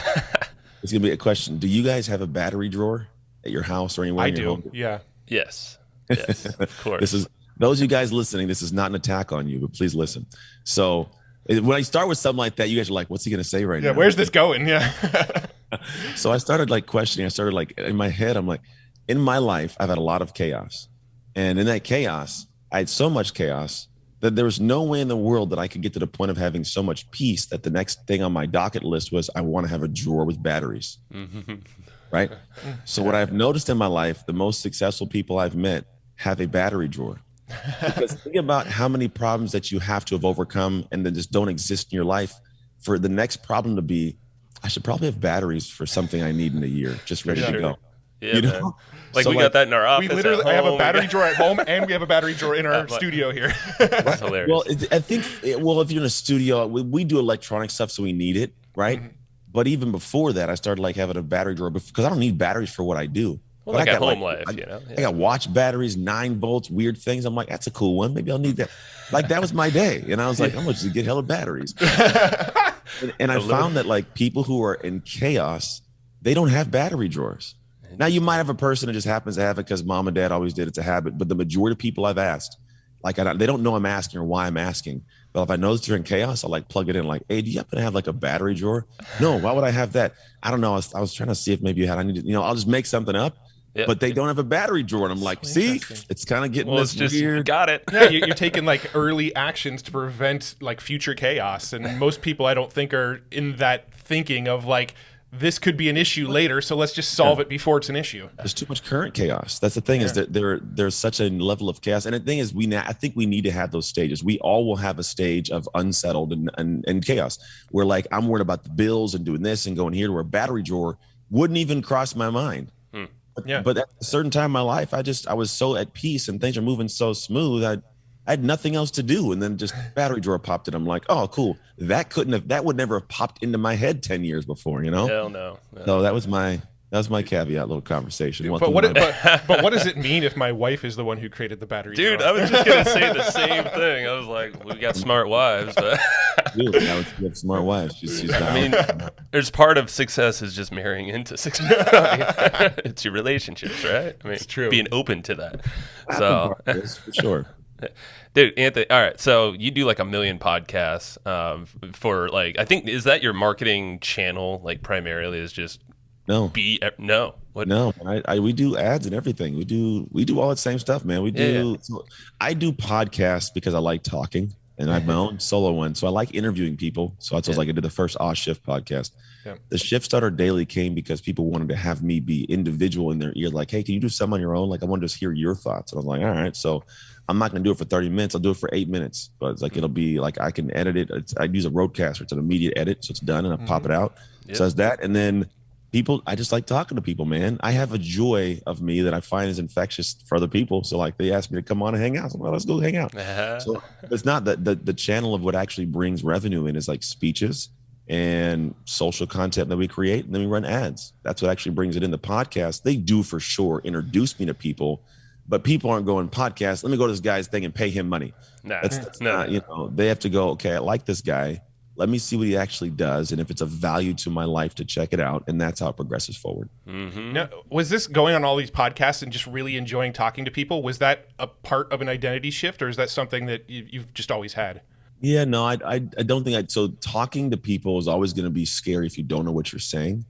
It's gonna be a question. Do you guys have a battery drawer at your house or anywhere? I in your do. home? Yeah. Yes, of course. This is those of you guys listening. This is not an attack on you, but please listen. So when I start with something like that, you guys are like, "What's he gonna say right now?" Yeah. Where's this going? Yeah. So I started like questioning. I started like in my head, I'm like, in my life, I've had a lot of chaos. And in that chaos, I had so much chaos that there was no way in the world that I could get to the point of having so much peace that the next thing on my docket list was I want to have a drawer with batteries. Right? So what I've noticed in my life, the most successful people I've met have a battery drawer. Because think about how many problems that you have to have overcome and then just don't exist in your life for the next problem to be, I should probably have batteries for something I need in a year, just ready to go. Yeah, man. Like, so we got that in our office. We literally I have a battery drawer at home, and we have a battery drawer in our studio here. That's hilarious. Well, I think, if you're in a studio, we do electronic stuff, so we need it, right? But even before that, I started like having a battery drawer because I don't need batteries for what I do. Well, like at home life, you know. I got watch batteries, 9 volts, weird things. I'm like, that's a cool one. Maybe I'll need that. Like that was my day, and I was like, I'm gonna just get hella batteries. and I found that like people who are in chaos, they don't have battery drawers. Now you might have a person that just happens to have it because mom and dad always did. It's a habit. But the majority of people I've asked, like they don't know I'm asking or why I'm asking. But if I notice they're in chaos, I'll like plug it in. Like, hey, do you happen to have like a battery drawer? No, why would I have that? I don't know. I was trying to see if maybe you had. I need to, I'll just make something up. Yep. but they don't have a battery drawer. And I'm like, see, interesting. it's kind of getting Well, this it's just you weird. got it. Yeah, you're taking like early actions to prevent like future chaos, and most people I don't think are in that thinking of like this could be an issue later, so let's just solve it before it's an issue. There's too much current chaos. That's the thing is that there's such a level of chaos. And the thing is, I think we need to have those stages. We all will have a stage of unsettled and chaos where like I'm worried about the bills and doing this and going here to where a battery drawer wouldn't even cross my mind. But at a certain time in my life, I was so at peace and things are moving so smooth. I had nothing else to do. And then just battery drawer popped in. I'm like, oh, cool. That would never have popped into my head 10 years before, you know? Hell no. So that was my caveat little conversation. But what does it mean if my wife is the one who created the battery Dude, drawer? I was just going to say the same thing. I was like, we got smart wives. But Really, I have smart wives. She's I mean, there's part of success is just marrying into success. I mean, it's your relationships, right? I mean, It's true. Being open to that. So, for sure. dude, Anthony, all right. So you do like 1 million podcasts for like, I think, is that your marketing channel? Like primarily is just No. No. What? No, we do ads and everything. We do all that same stuff, man. So I do podcasts because I like talking, and I have my own solo one. So I like interviewing people. So that's like I did the first Shift podcast. Yeah. The Shift Starter Daily came because people wanted to have me be individual in their ear. Like, hey, can you do some on your own? Like, I want to just hear your thoughts. And I was like, all right. So I'm not going to do it for 30 minutes. I'll do it for 8 minutes. But it's like, it'll be like, I can edit it. I use a roadcaster. It's an immediate edit. So it's done and I pop it out. Yep. So it's that. And then I just like talking to people, man. I have a joy of me that I find is infectious for other people. So like they ask me to come on and hang out. So, well, let's go hang out. So it's not the channel of what actually brings revenue in is like speeches and social content that we create. And then we run ads. That's what actually brings it in. The podcast, they do for sure introduce me to people, but people aren't going podcast. Let me go to this guy's thing and pay him money. That's not, you know, they have to go, okay, I like this guy. Let me see what he actually does. And if it's of value to my life to check it out. And that's how it progresses forward. Mm-hmm. Now, was this going on all these podcasts and just really enjoying talking to people? Was that a part of an identity shift, or is that something that you've just always had? Yeah, no, I don't think so talking to people is always going to be scary if you don't know what you're saying.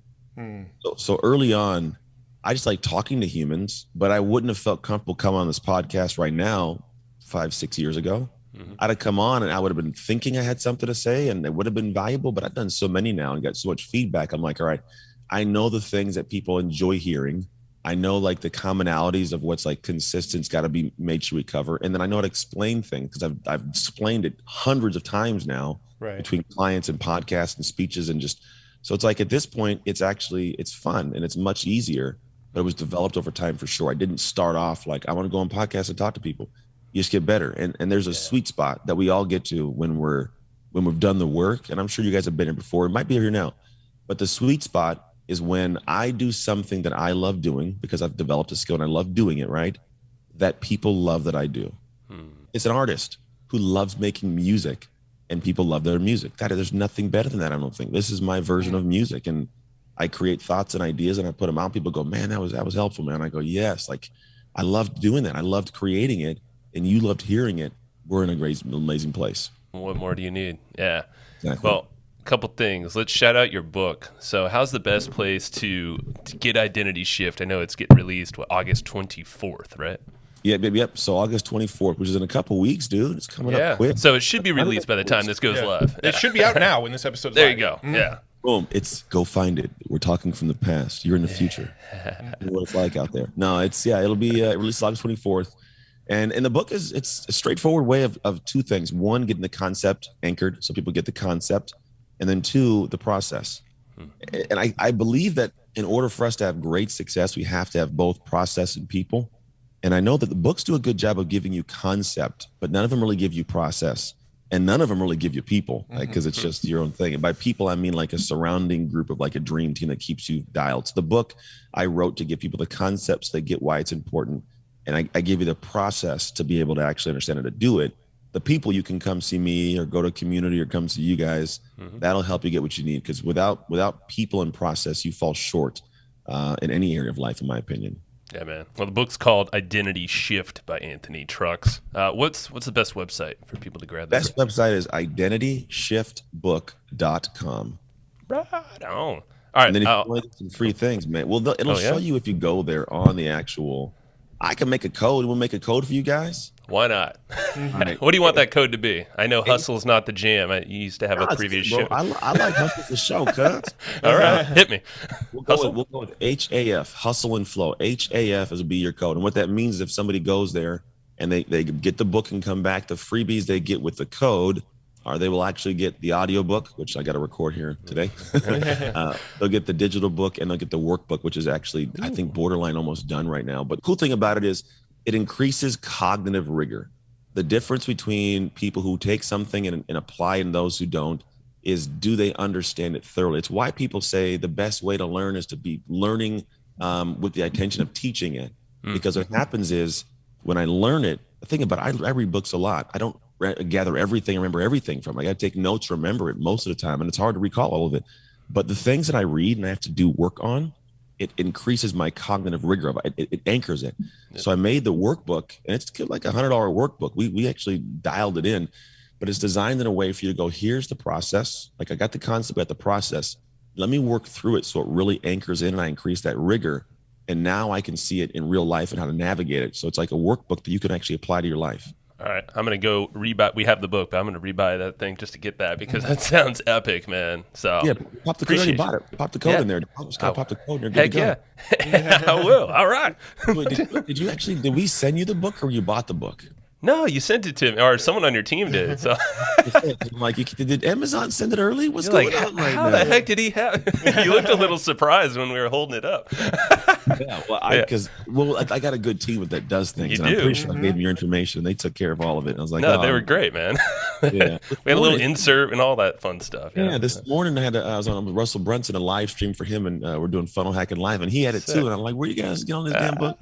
So early on, I just like talking to humans, but I wouldn't have felt comfortable coming on this podcast right now 5-6 years ago. I'd have come on and I would have been thinking I had something to say and it would have been valuable, but I've done so many now and got so much feedback. I'm like, all right, I know the things that people enjoy hearing. I know like the commonalities of what's like consistent's got to be made sure we cover. And then I know how to explain things because I've explained it hundreds of times now between clients and podcasts and speeches and just, so it's like at this point, it's fun and it's much easier, but it was developed over time for sure. I didn't start off like, I want to go on podcasts and talk to people. You just get better. And there's a sweet spot that we all get to when we've done the work. And I'm sure you guys have been here before. It might be here now, but the sweet spot is when I do something that I love doing because I've developed a skill and I love doing it, right? That people love that I do. It's an artist who loves making music and people love their music. There's nothing better than that. I don't think. This is my version of music. And I create thoughts and ideas and I put them out. People go, man, that was helpful, man. I go, yes. Like I loved doing that. I loved creating it. And you loved hearing it. We're in a great, amazing place. What more do you need? Yeah. Exactly. Well, a couple things. Let's shout out your book. So how's the best place to get Identity Shift? I know it's getting released August 24th, right? Yeah, baby. Yep. So August 24th, which is in a couple weeks, dude. It's coming up quick. So it should be released by the time this goes live. It should be out now when this episode's There live. you go. Yeah. Boom. Go find it. We're talking from the past. You're in the future. You know what it's like out there. No, it'll be released August 24th. And the book it's a straightforward way of two things. One, getting the concept anchored so people get the concept. And then two, the process. And I believe that in order for us to have great success, we have to have both process and people. And I know that the books do a good job of giving you concept, but none of them really give you process. And none of them really give you people, because it's just your own thing. And by people, I mean like a surrounding group of like a dream team that keeps you dialed. So the book I wrote to give people the concepts, they get why it's important. And I give you the process to be able to actually understand how to do it. The people, you can come see me or go to community or come see you guys. That'll help you get what you need. Because without people and process, you fall short in any area of life, in my opinion. Yeah, man. Well, the book's called Identity Shift by Anthony Trucks. What's the best website for people to grab that? Best website is identityshiftbook.com. Right on. All right. And then if you want some free things, man, well, it'll show you if you go there on the actual. I can make a code. We'll make a code for you guys. Why not? Right. What do you want that code to be? I know Hustle's not the jam. You used to have a previous show. I like Hustle's the show, cuz. All right, hit me. We'll go with HAF, Hustle and Flow. HAF is be your code. And what that means is if somebody goes there and they get the book and come back, the freebies they get with the code are they will actually get the audio book, which I got to record here today. They'll get the digital book and they'll get the workbook, which is actually, I think, borderline almost done right now. But the cool thing about it is it increases cognitive rigor. The difference between people who take something and apply it and those who don't is, do they understand it thoroughly? It's why people say the best way to learn is to be learning with the intention of teaching it. Because what happens is when I learn it, think about it, I read books a lot. I don't gather everything, remember everything from it. I got to take notes, remember it most of the time, and it's hard to recall all of it. But the things that I read and I have to do work on, it increases my cognitive rigor of it. It anchors it. Yep. So I made the workbook, and it's like $100 workbook. We actually dialed it in, but it's designed in a way for you to go, here's the process. Like I got the concept, got the process. Let me work through it so it really anchors in and I increase that rigor. And now I can see it in real life and how to navigate it. So it's like a workbook that you can actually apply to your life. All right, I'm going to go rebuy. We have the book, but I'm going to rebuy that thing just to get that because that sounds epic, man. So yeah, pop the code. Already bought it. Pop the code in there. Just gotta pop the code and you're good to go. Yeah. I will. All right. Wait, did we send you the book or you bought the book? No, you sent it to me, or someone on your team did. So, I'm like, did Amazon send it early? What's going on right how now? the heck did he have? You looked a little surprised when we were holding it up. Yeah, well, I got a good team that does things. You and do. I'm pretty sure I gave them your information. And they took care of all of it. And I was like, no, they were great, man. Yeah, we had a little insert and all that fun stuff. Yeah, this morning I was on with Russell Brunson, a live stream for him, and we're doing Funnel Hacking Live, and he had it too. And I'm like, where you guys get on this damn book?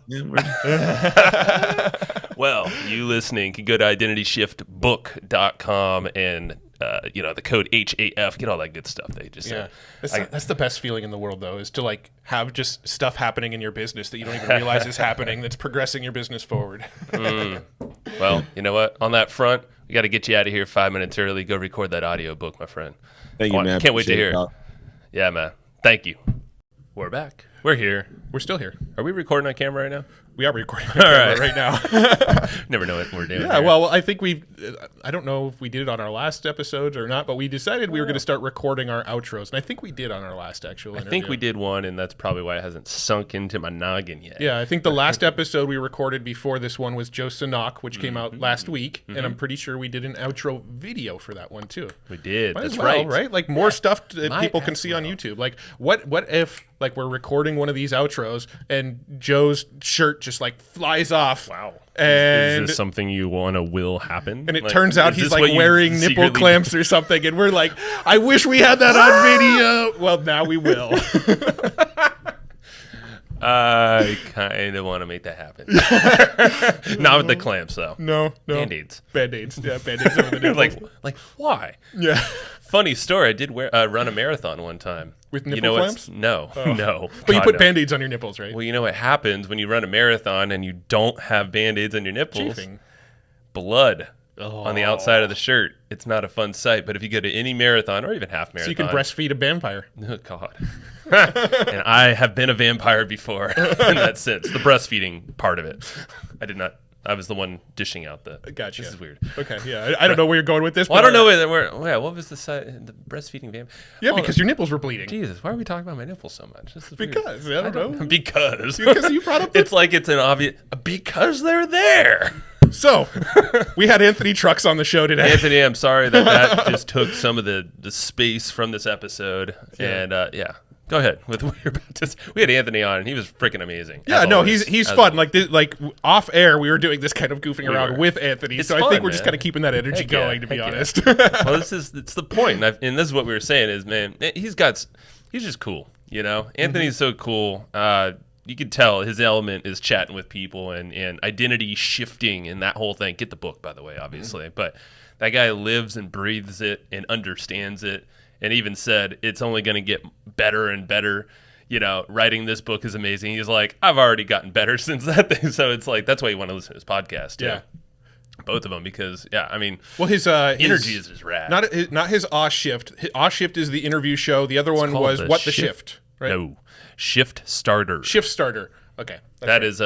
Well, you listening can go to identityshiftbook.com and the code HAF, get all that good stuff they just said. That's the best feeling in the world, though, is to like have just stuff happening in your business that you don't even realize is happening that's progressing your business forward. Well, you know what? On that front, we got to get you out of here 5 minutes early. Go record that audio book, my friend. Thank you, man. Can't wait to hear it. Yeah, man. Thank you. We're back. We're here. We're still here. Are we recording on camera right now? We are recording on camera right now. Never know what we're doing. Yeah, well, I think I don't know if we did it on our last episodes or not, but we decided we were going to start recording our outros. And I think we did on our last actual interview. I think we did one, and that's probably why it hasn't sunk into my noggin yet. Yeah, I think the last episode we recorded before this one was Joe Sanok, which came out last week. And I'm pretty sure we did an outro video for that one, too. We did. Might That's as well, right. Like more stuff that people can see on YouTube. Like what if like we're recording one of these outros and Joe's shirt just like flies off. Wow. And is this something you want to will happen? And it turns out he's like wearing nipple clamps or something. And we're like, I wish we had that on video. Well, now we will. I kind of want to make that happen. Not with the clamps, though. No. Band-Aids. Band-Aids. Yeah, Band-Aids over the nipples. like why? Yeah. Funny story. I did run a marathon one time. With nipple clamps? No. But you put Band-Aids on your nipples, right? Well, you know what happens when you run a marathon and you don't have Band-Aids on your nipples? Chafing. Blood on the outside of the shirt. It's not a fun sight. But if you go to any marathon or even half marathon. So you can breastfeed a vampire. Oh, God. And I have been a vampire before in that sense. The breastfeeding part of it. I did not. I was the one dishing out the. Gotcha. This is weird. Okay, yeah. I don't know where you're going with this. Well, I don't know where. What was the breastfeeding vampire? Yeah, because your nipples were bleeding. Jesus, why are we talking about my nipples so much? This is because weird. I don't know. Because you brought up. It's like it's an obvious because they're there. So, we had Anthony Trucks on the show today. Anthony, I'm sorry that just took some of the space from this episode. Yeah. And go ahead with what you're about to say. We had Anthony on, and he was freaking amazing. Yeah, no, he's fun. Like off air, we were doing this kind of goofing around with Anthony. It's so fun, I think we're man. just kind of keeping that energy going, to be honest. Well, it's the point, and this is what we were saying is, man, he's just cool. You know, Anthony's so cool. You could tell his element is chatting with people and identity shifting and that whole thing. Get the book, by the way, obviously. But that guy lives and breathes it and understands it and even said it's only going to get better and better. You know, writing this book is amazing. He's like, I've already gotten better since that thing. So it's like, that's why you want to listen to his podcast. Too. Yeah. Both of them, because I mean, Well, his energy is just rad. Not his Aw Shift. Aw Shift is the interview show. The other one was What the Shift, right? No, Shift Starter. Shift Starter. Okay, that's his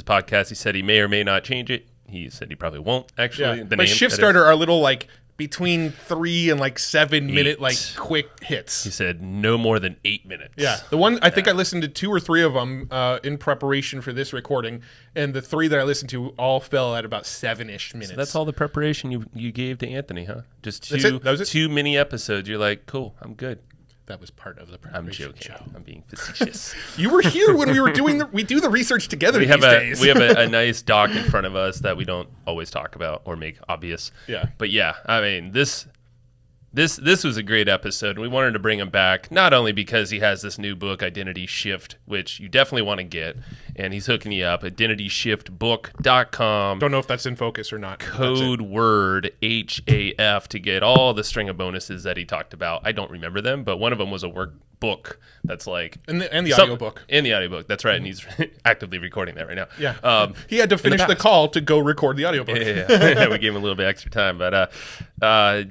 podcast. He said he may or may not change it. He said he probably won't actually. Yeah. But Shift Starter are little like between 3 and 7 minute like quick hits. He said no more than 8 minutes. Yeah, the one I think I listened to 2 or 3 of them in preparation for this recording, and the 3 that I listened to all fell at about 7-ish minutes. So that's all the preparation you gave to Anthony, huh? Just That was it? 2 mini episodes. You're like, cool, I'm good. That was part of the I'm preparation joking. show. I'm being facetious. You were here when we were doing we do the research together we these days. We have a nice doc in front of us that we don't always talk about or make obvious. Yeah. But yeah, I mean, this was a great episode. We wanted to bring him back, not only because he has this new book, Identity Shift, which you definitely want to get, and he's hooking you up, identityshiftbook.com. Don't know if that's in focus or not. Code word HAF to get all the string of bonuses that he talked about. I don't remember them, but one of them was a workbook that's like... And the audiobook. And the audiobook, that's right, and he's actively recording that right now. Yeah. He had to finish the call to go record the audiobook. Yeah. We gave him a little bit extra time, but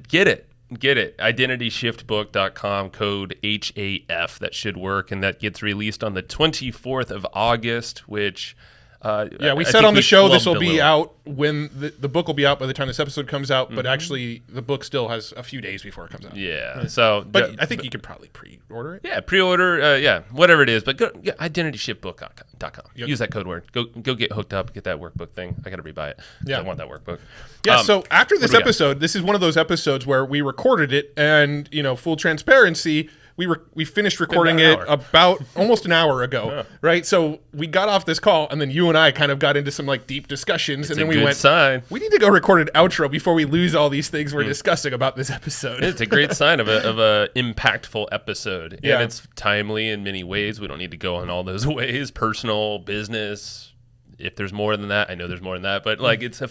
get it. Get it. IdentityShiftBook.com, code HAF. That should work, and that gets released on the 24th of August, which... we said on the show this will be out when the book will be out by the time this episode comes out, but actually the book still has a few days before it comes out. Yeah. So, but I think you could probably pre-order it. Yeah, pre-order. Whatever it is, but go IdentityShiftBook.com. Use that code word. Go get hooked up. Get that workbook thing. I got to rebuy it. Yeah, I want that workbook. Yeah. So after this episode, this is one of those episodes where we recorded it, and full transparency. We finished recording it about almost an hour ago, right? So we got off this call, and then you and I kind of got into some like deep discussions, and then we went, we need to go record an outro before we lose all these things we're discussing about this episode. It's a great sign of a impactful episode, and it's timely in many ways. We don't need to go on all those ways, personal, business. If there's more than that, I know there's more than that, but like it's a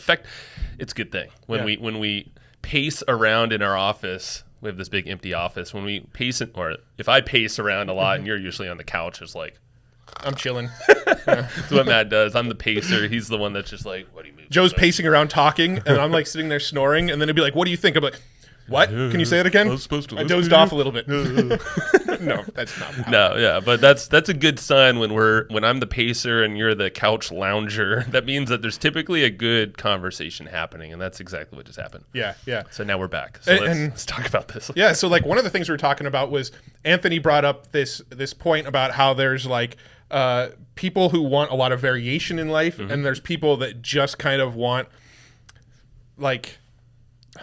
good thing when we pace around in our office. We have this big empty office. When we pace, or if I pace around a lot, and you're usually on the couch, it's like I'm chilling. That's what Matt does. I'm the pacer. He's the one that's just like, what do you move? Joe's pacing around talking, and I'm like sitting there snoring, and then it'd be like, what do you think? I'm like, what? Can you say it again? I dozed off a little bit. No, that's not. No, yeah, but that's a good sign when I'm the pacer and you're the couch lounger. That means that there's typically a good conversation happening, and that's exactly what just happened. Yeah. So now we're back. So let's talk about this. Yeah. So like one of the things we were talking about was Anthony brought up this point about how there's like people who want a lot of variation in life, and there's people that just kind of want like.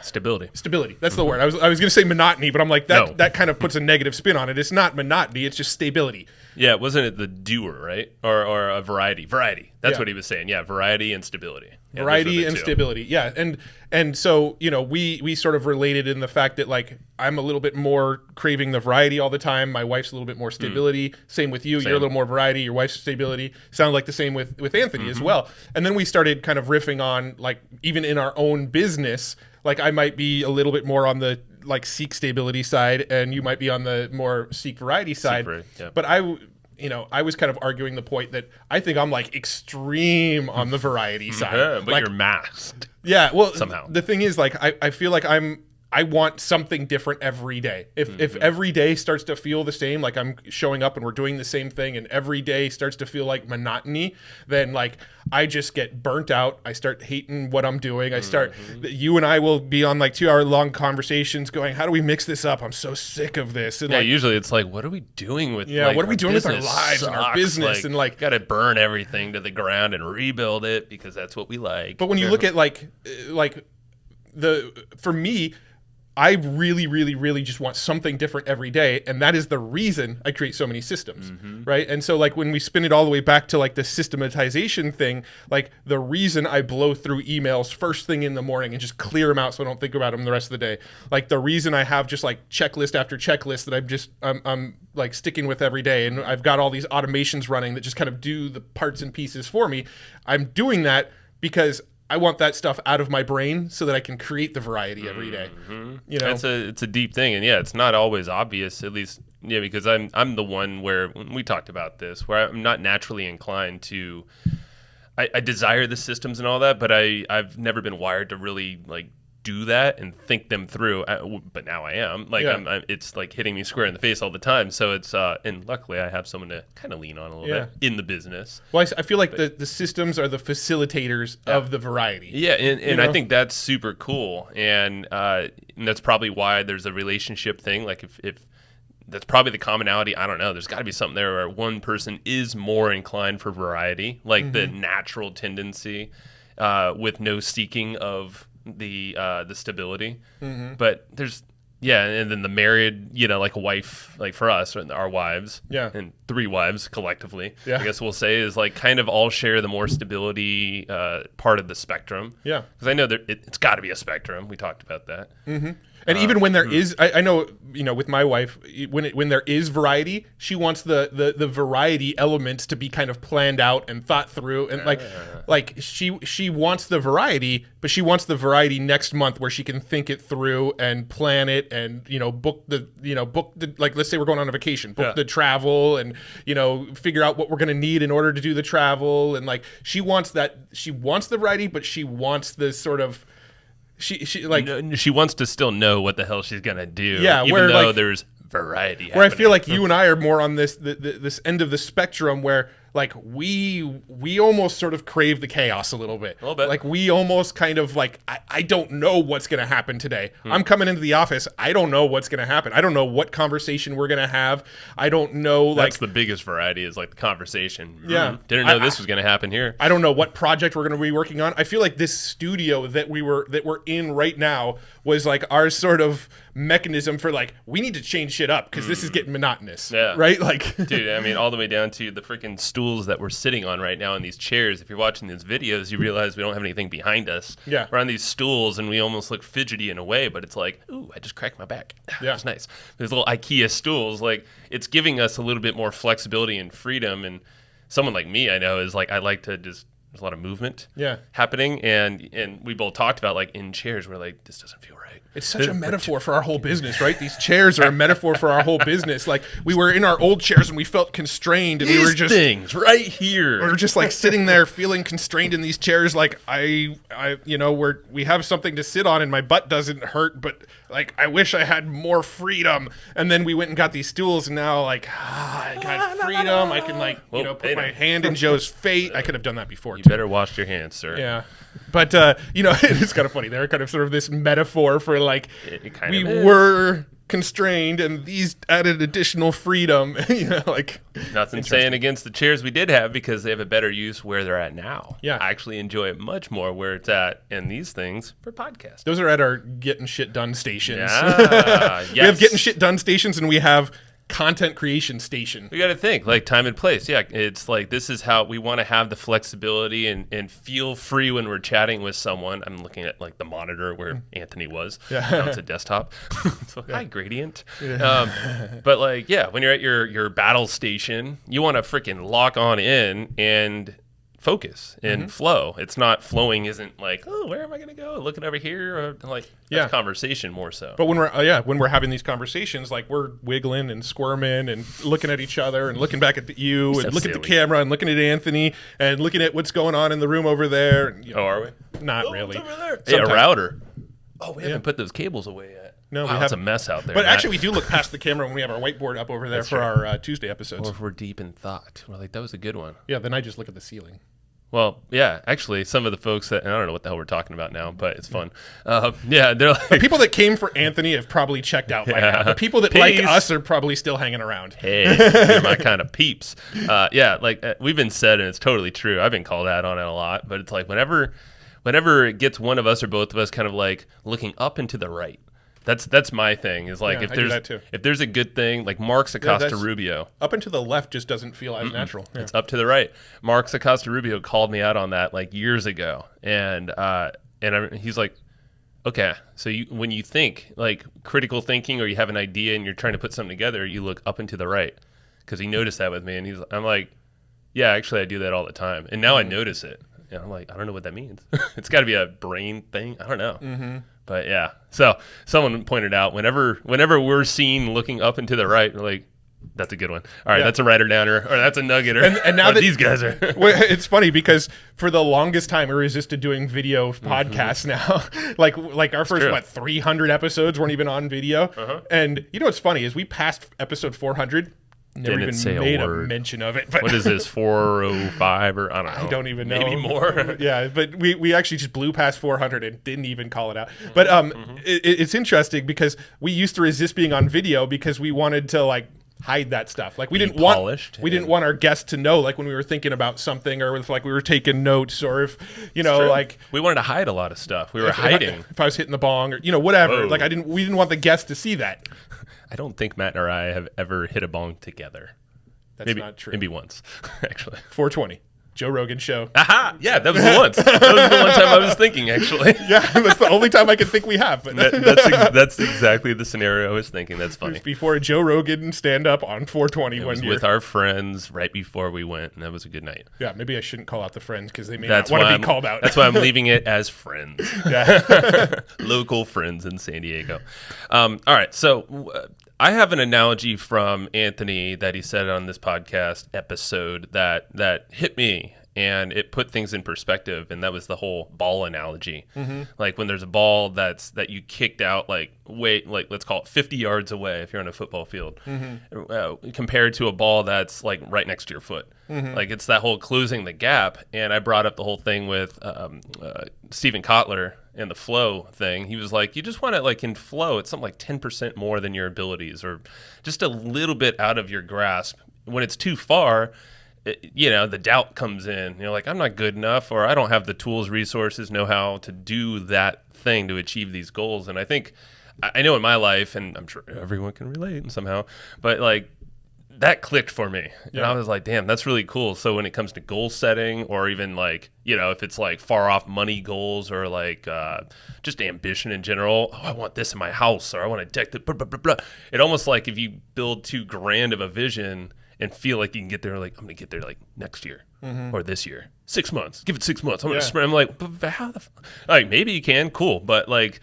Stability. That's the word. I was going to say monotony, but I'm like that kind of puts a negative spin on it. It's not monotony. It's just stability. Yeah, wasn't it the doer, right? Or a variety. That's what he was saying. Yeah, variety and stability. Yeah, variety and stability. Yeah, and so we sort of related in the fact that like I'm a little bit more craving the variety all the time. My wife's a little bit more stability. Same with you. You're a little more variety. Your wife's stability. Sounded like the same with Anthony as well. And then we started kind of riffing on like even in our own business. Like I might be a little bit more on the like seek stability side, and you might be on the more seek variety side. But I was kind of arguing the point that I think I'm like extreme on the variety side. Yeah, but like, you're masked. Yeah, well, somehow the thing is, like, I feel like I want something different every day. If every day starts to feel the same, like I'm showing up and we're doing the same thing, and every day starts to feel like monotony, then like I just get burnt out. I start hating what I'm doing. I start. You and I will be on like 2-hour-long conversations, going, "How do we mix this up? I'm so sick of this." And usually it's like, "What are we doing with? Yeah, like, what are we doing with our lives and our business?" Like, and like, got to burn everything to the ground and rebuild it because that's what we like. But when you look at for me. I really, really, really just want something different every day, and that is the reason I create so many systems, right? And so, like, when we spin it all the way back to, like, the systematization thing, like, the reason I blow through emails first thing in the morning and just clear them out so I don't think about them the rest of the day, like, the reason I have just, like, checklist after checklist that I'm like, sticking with every day, and I've got all these automations running that just kind of do the parts and pieces for me, I'm doing that because I want that stuff out of my brain so that I can create the variety every day. It's a deep thing, and it's not always obvious. At least, because I'm the one where we talked about this, where I'm not naturally inclined to. I desire the systems and all that, but I've never been wired to really like do that and think them through. But now I am. Like it's like hitting me square in the face all the time. So it's and luckily I have someone to kind of lean on a little bit in the business. Well, I feel like the systems are the facilitators of the variety. Yeah, and I think that's super cool, and that's probably why there's a relationship thing. Like if that's probably the commonality. I don't know. There's got to be something there where one person is more inclined for variety, like the natural tendency, with no seeking of the stability. But there's and then the married, like a wife, like for us, our wives, and 3 wives collectively, I guess we'll say, is like kind of all share the more stability part of the spectrum. Yeah, because I know it's got to be a spectrum. We talked about that. And even when there is, I know, with my wife, when there is variety, she wants the variety elements to be kind of planned out and thought through, and like she wants the variety, but she wants the variety next month where she can think it through and plan it, and book the like, let's say we're going on a vacation, book the travel, and figure out what we're going to need in order to do the travel, and like she wants the variety, but she wants this sort of. She wants to still know what the hell she's gonna do. Yeah, even though there's variety. Where I feel like you and I are more on this end of the spectrum where like we almost sort of crave the chaos a little bit. A little bit. Like we almost kind of like I don't know what's gonna happen today. I'm coming into the office. I don't know what's gonna happen. I don't know what conversation we're gonna have. I don't know. That's the biggest variety is like the conversation. Yeah, didn't know this was gonna happen here. I don't know what project we're gonna be working on. I feel like this studio that we're in right now was like our sort of mechanism for like we need to change shit up because this is getting monotonous. Yeah, right. Like, dude, I mean, all the way down to the freaking stools that we're sitting on right now in these chairs. If you're watching these videos, you realize we don't have anything behind us. Yeah, we're on these stools and we almost look fidgety in a way, but it's like, ooh, I just cracked my back. Yeah, it's nice. There's little IKEA stools. Like, it's giving us a little bit more flexibility and freedom. And someone like me, I know, is like, I like to just. There's a lot of movement happening, and we both talked about like in chairs we're like, this doesn't feel right. It's such a metaphor for our whole business, right? These chairs are a metaphor for our whole business. Like we were in our old chairs and we felt constrained, and we were just things right here. We were just like sitting there feeling constrained in these chairs. Like we have something to sit on and my butt doesn't hurt, but like I wish I had more freedom. And then we went and got these stools, and now like I got freedom. I can like put my hand in Joe's face. I could have done that before. You better wash your hands, sir. Yeah. But, it's kind of funny. They're kind of sort of this metaphor for, like, we were constrained and these added additional freedom, like. Nothing saying against the chairs we did have because they have a better use where they're at now. Yeah. I actually enjoy it much more where it's at in these things for podcasts. Those are at our getting shit done stations. Yeah, yes. We have getting shit done stations, and we have content creation station. We got to think like time and place. Yeah, it's like this is how we want to have the flexibility and feel free when we're chatting with someone. I'm looking at like the monitor where Anthony was. Yeah. Now it's a desktop. So hi, gradient. Yeah. But like, when you're at your battle station, you want to freaking lock on in and focus and flow. It's not flowing isn't like, oh, where am I going to go? Looking over here, or like that's conversation more so. But when we're having these conversations, like we're wiggling and squirming and looking at each other and looking back at you and looking at the camera and looking at Anthony and looking at what's going on in the room over there. And, are we? Not really. It's over there. Hey, a router. Oh, we haven't put those cables away yet. No, wow, it's a mess out there. But actually, we do look past the camera when we have our whiteboard up over there for our Tuesday episodes. Or if we're deep in thought, we're like, that was a good one. Yeah, then I just look at the ceiling. Well, yeah, actually, some of the folks that, and I don't know what the hell we're talking about now, but it's fun. They're like, the people that came for Anthony have probably checked out by now. The people that like us are probably still hanging around. Hey, you're my kind of peeps. We've been said, and it's totally true. I've been called out on it a lot, but it's like whenever it gets one of us or both of us kind of like looking up and to the right. That's my thing. Is like if there's a good thing, like Mark Acosta Rubio. Up and to the left just doesn't feel as natural. Yeah. It's up to the right. Mark Acosta Rubio called me out on that like years ago, and he's like, okay, so when you think like critical thinking or you have an idea and you're trying to put something together, you look up and to the right, because he noticed that with me, and I'm like, yeah, actually I do that all the time, and now I notice it. And I'm like, I don't know what that means. It's got to be a brain thing. I don't know. Mm-hmm. But yeah, so someone pointed out whenever we're seen looking up and to the right, we're like, That's a good one. All right, Yeah. that's a writer downer, or that's a nuggeter. And now that these guys are, Well, it's funny because for the longest time I resisted doing video podcasts now. like our first true. 300 episodes weren't even on video. And you know what's funny is we passed episode 400, never Didn't even say a made a word. mention of it. But what is this, 405 or I don't know. I don't even know. Maybe more. Yeah, but we actually just blew past 400 and didn't even call it out. But it's interesting because we used to resist being on video because we wanted to like hide that stuff. Like we didn't polished, didn't want our guests to know, like when we were thinking about something or if like we were taking notes or if True. like we wanted to hide a lot of stuff. We were hiding. if I was hitting the bong or whatever. Whoa. Like we didn't want the guests to see that. I don't think Matt or I have ever hit a bong together. That's not true. Maybe once, actually. 420. Joe Rogan show. Aha! Yeah, that was the once. That was the one time I was thinking, actually. Yeah, that's the only time I can think we have. But That's exactly the scenario I was thinking. That's funny. before a Joe Rogan stand up on 420 It one was year. with our friends right before we went, and that was a good night. Yeah, maybe I shouldn't call out the friends because they may That's not want why to be called out. That's why I'm leaving it as friends. Yeah. Local friends in San Diego. All right, so I have an analogy from Anthony that he said on this podcast episode that hit me, and it put things in perspective, and that was the whole ball analogy. Like when there's a ball that you kicked out like let's call it 50 yards away if you're on a football field, compared to a ball that's like right next to your foot. Like it's that whole closing the gap. And I brought up the whole thing with Stephen Kotler and the flow thing. He was like, you just want to like in flow, it's something like 10% more than your abilities or just a little bit out of your grasp. When it's too far, the doubt comes in. You're like, I'm not good enough, or I don't have the tools, resources, know-how to do that thing to achieve these goals. And I think, I know in my life, and I'm sure everyone can relate somehow, but like that clicked for me. And I was like, damn, that's really cool. So when it comes to goal setting, or even like, if it's like far off money goals or like just ambition in general, I want this in my house, or I want to deck the blah, blah, blah, blah. It almost like if you build too grand of a vision and feel like you can get there, like, I'm going to get there like next year or this year. 6 months. Give it 6 months. I'm going to sprint. I'm like, but how the like, maybe you can. Cool. But like,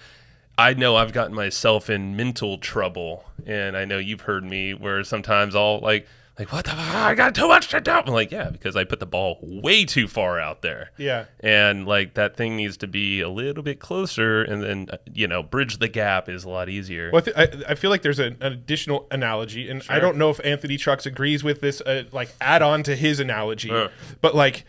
I know I've gotten myself in mental trouble. And I know you've heard me where sometimes I'll like, what the fuck? I got too much to do. I'm like, yeah, because I put the ball way too far out there. Yeah. And like that thing needs to be a little bit closer, and then, bridge the gap is a lot easier. Well, I feel like there's an additional analogy, and I don't know if Anthony Trucks agrees with this, like add on to his analogy, but like,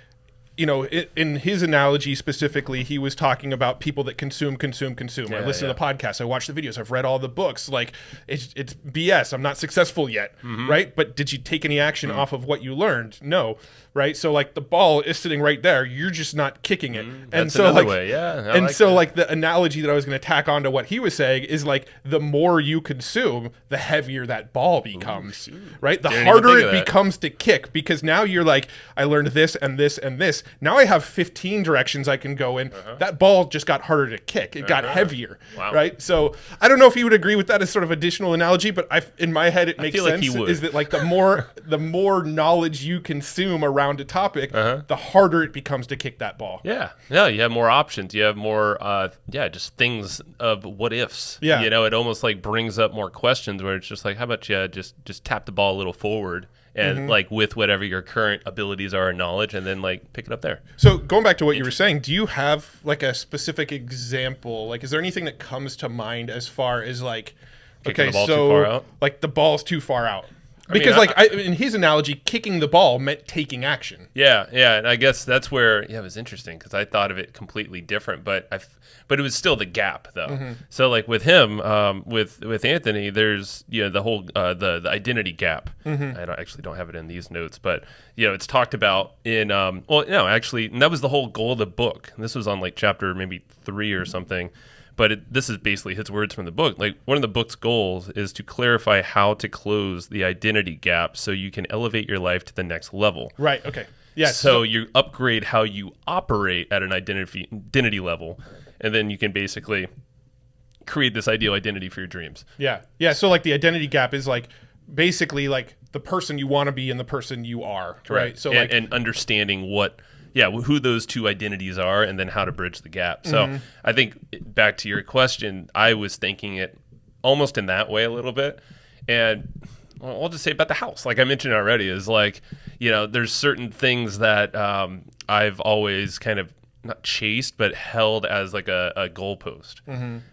in his analogy specifically, he was talking about people that consume. I listen to the podcast. I watch the videos. I've read all the books. Like, it's BS. I'm not successful yet, right? But did you take any action off of what you learned? No, right? So, like, the ball is sitting right there. You're just not kicking it. And That's so, another like, way. Yeah. like, the analogy that I was going to tack on to what he was saying is, like, the more you consume, the heavier that ball becomes, right? The Didn't even harder think it of that. becomes to kick, because now you're like, I learned this and this and this. Now I have 15 directions I can go in. That ball just got harder to kick. It got heavier, Wow. right? So I don't know if he would agree with that as sort of additional analogy, but in my head it makes feel like sense. he would. Is that like the more knowledge you consume around a topic, the harder it becomes to kick that ball. Yeah, you have more options. You have more, just things of what ifs. Yeah. It almost like brings up more questions where it's just like, how about you just tap the ball a little forward and like with whatever your current abilities are and knowledge, and then like pick it up there. So going back to what you were saying, do you have like a specific example? Like, is there anything that comes to mind as far as like, Kicking okay, the ball so too far out? like the ball's too far out? mean, Because in his analogy, kicking the ball meant taking action. Yeah, and I guess that's where it was interesting because I thought of it completely different, but it was still the gap though. So like with him, with Anthony, there's the whole the identity gap. I don't have it in these notes, but it's talked about in and that was the whole goal of the book. And this was on like chapter maybe 3 or something. But this is basically his words from the book. Like, one of the book's goals is to clarify how to close the identity gap so you can elevate your life to the next level. Right. Okay. Yeah. So you upgrade how you operate at an identity level, and then you can basically create this ideal identity for your dreams. Yeah. Yeah. So like the identity gap is like basically like the person you want to be and the person you are. Right. So and understanding who those two identities are, and then how to bridge the gap. So I think back to your question, I was thinking it almost in that way a little bit. And well, I'll just say about the house. Like I mentioned already, is like, there's certain things that I've always kind of not chased, but held as like a goalpost.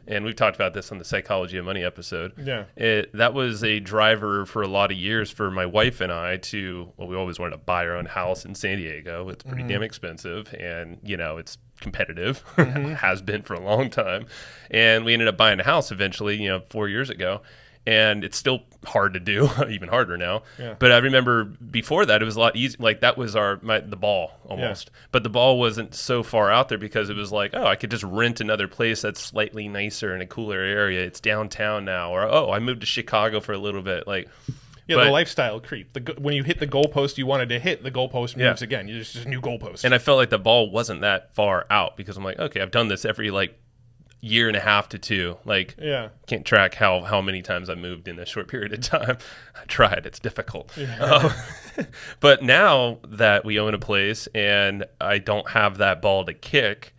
And we've talked about this on the Psychology of Money episode. Yeah. That was a driver for a lot of years for my wife and I we always wanted to buy our own house in San Diego. It's pretty damn expensive and, it's competitive, has been for a long time. And we ended up buying a house eventually, 4 years ago. And it's still hard to do, even harder now. Yeah. But I remember before that, it was a lot easier. Like that was the ball almost. Yeah. But the ball wasn't so far out there because it was like, oh, I could just rent another place that's slightly nicer in a cooler area. It's downtown now. Or, oh, I moved to Chicago for a little bit. Like, yeah, the lifestyle creep. When you hit the goalpost you wanted to hit, the goalpost moves again. It's just a new goalpost. And I felt like the ball wasn't that far out because I'm like, okay, I've done this every year and a half to 2. Can't track how many times I moved in a short period of time. I tried. It's difficult. But now that we own a place and I don't have that ball to kick,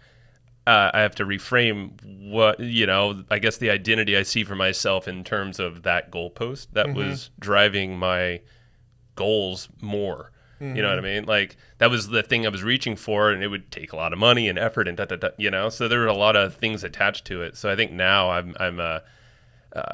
I have to reframe what, I guess the identity I see for myself in terms of that goalpost that was driving my goals more. You know what I mean? Like that was the thing I was reaching for, and it would take a lot of money and effort and So there were a lot of things attached to it. So I think now I'm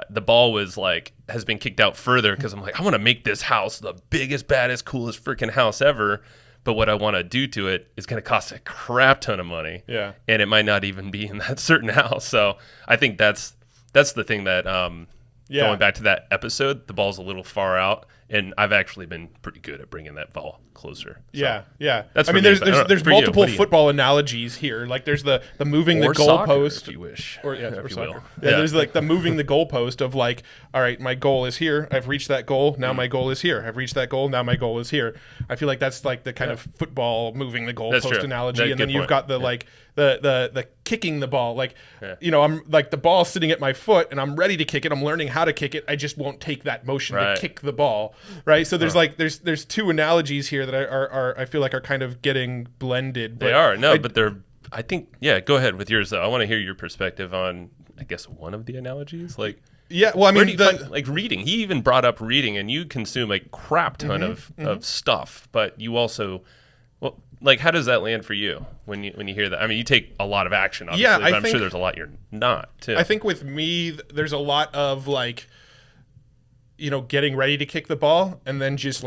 the ball has been kicked out further because I'm like, I want to make this house the biggest, baddest, coolest freaking house ever. But what I want to do to it is going to cost a crap ton of money. Yeah. And it might not even be in that certain house. So I think that's the thing that going back to that episode, the ball's a little far out. And I've actually been pretty good at bringing that ball closer. So yeah. That's there's multiple football analogies here. Like there's the moving the goalpost, if you wish, or if you will. Yeah, there's like the moving the goalpost of like, all right, my goal is here. I've reached that goal. Now my goal is here. I've reached that goal. Now my goal is here. I feel like that's like the kind of football moving the goalpost analogy. And then you've got the like the kicking the ball. Like I'm like the ball's sitting at my foot and I'm ready to kick it. I'm learning how to kick it. I just won't take that motion to kick the ball. Right. So there's there's two analogies here that are I feel like are kind of getting blended. They are. No, but they're I think go ahead with yours though. I want to hear your perspective on I guess one of the analogies. Like well, I mean, like reading. He even brought up reading, and you consume a crap ton of stuff, but you also how does that land for you when you hear that? I mean, you take a lot of action, obviously, but I'm sure there's a lot you're not too. I think with me, there's a lot of getting ready to kick the ball and then just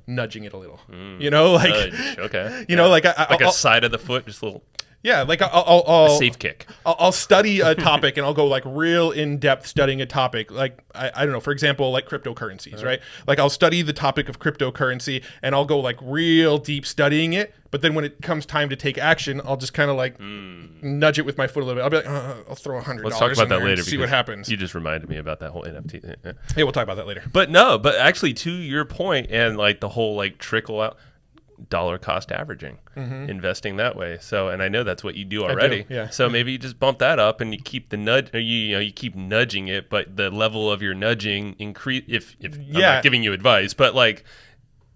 nudging it a little, nudge. Okay. A side of the foot, just a little. Yeah, I'll a safe kick. I'll study a topic and I'll go real in depth studying a topic. I don't know, for example, cryptocurrencies, right? I'll study the topic of cryptocurrency and I'll go real deep studying it. But then when it comes time to take action, I'll just kind of nudge it with my foot a little bit. I'll be I'll throw $100. Let's talk about that later. See what happens. You just reminded me about that whole NFT thing. Yeah, we'll talk about that later. But actually, to your point, and the whole trickle out. Dollar cost averaging, investing that way. So, and I know that's what you do already. Yeah. So maybe you just bump that up and you keep the nudge, or you keep nudging it, but the level of your nudging increase. If I'm not giving you advice, but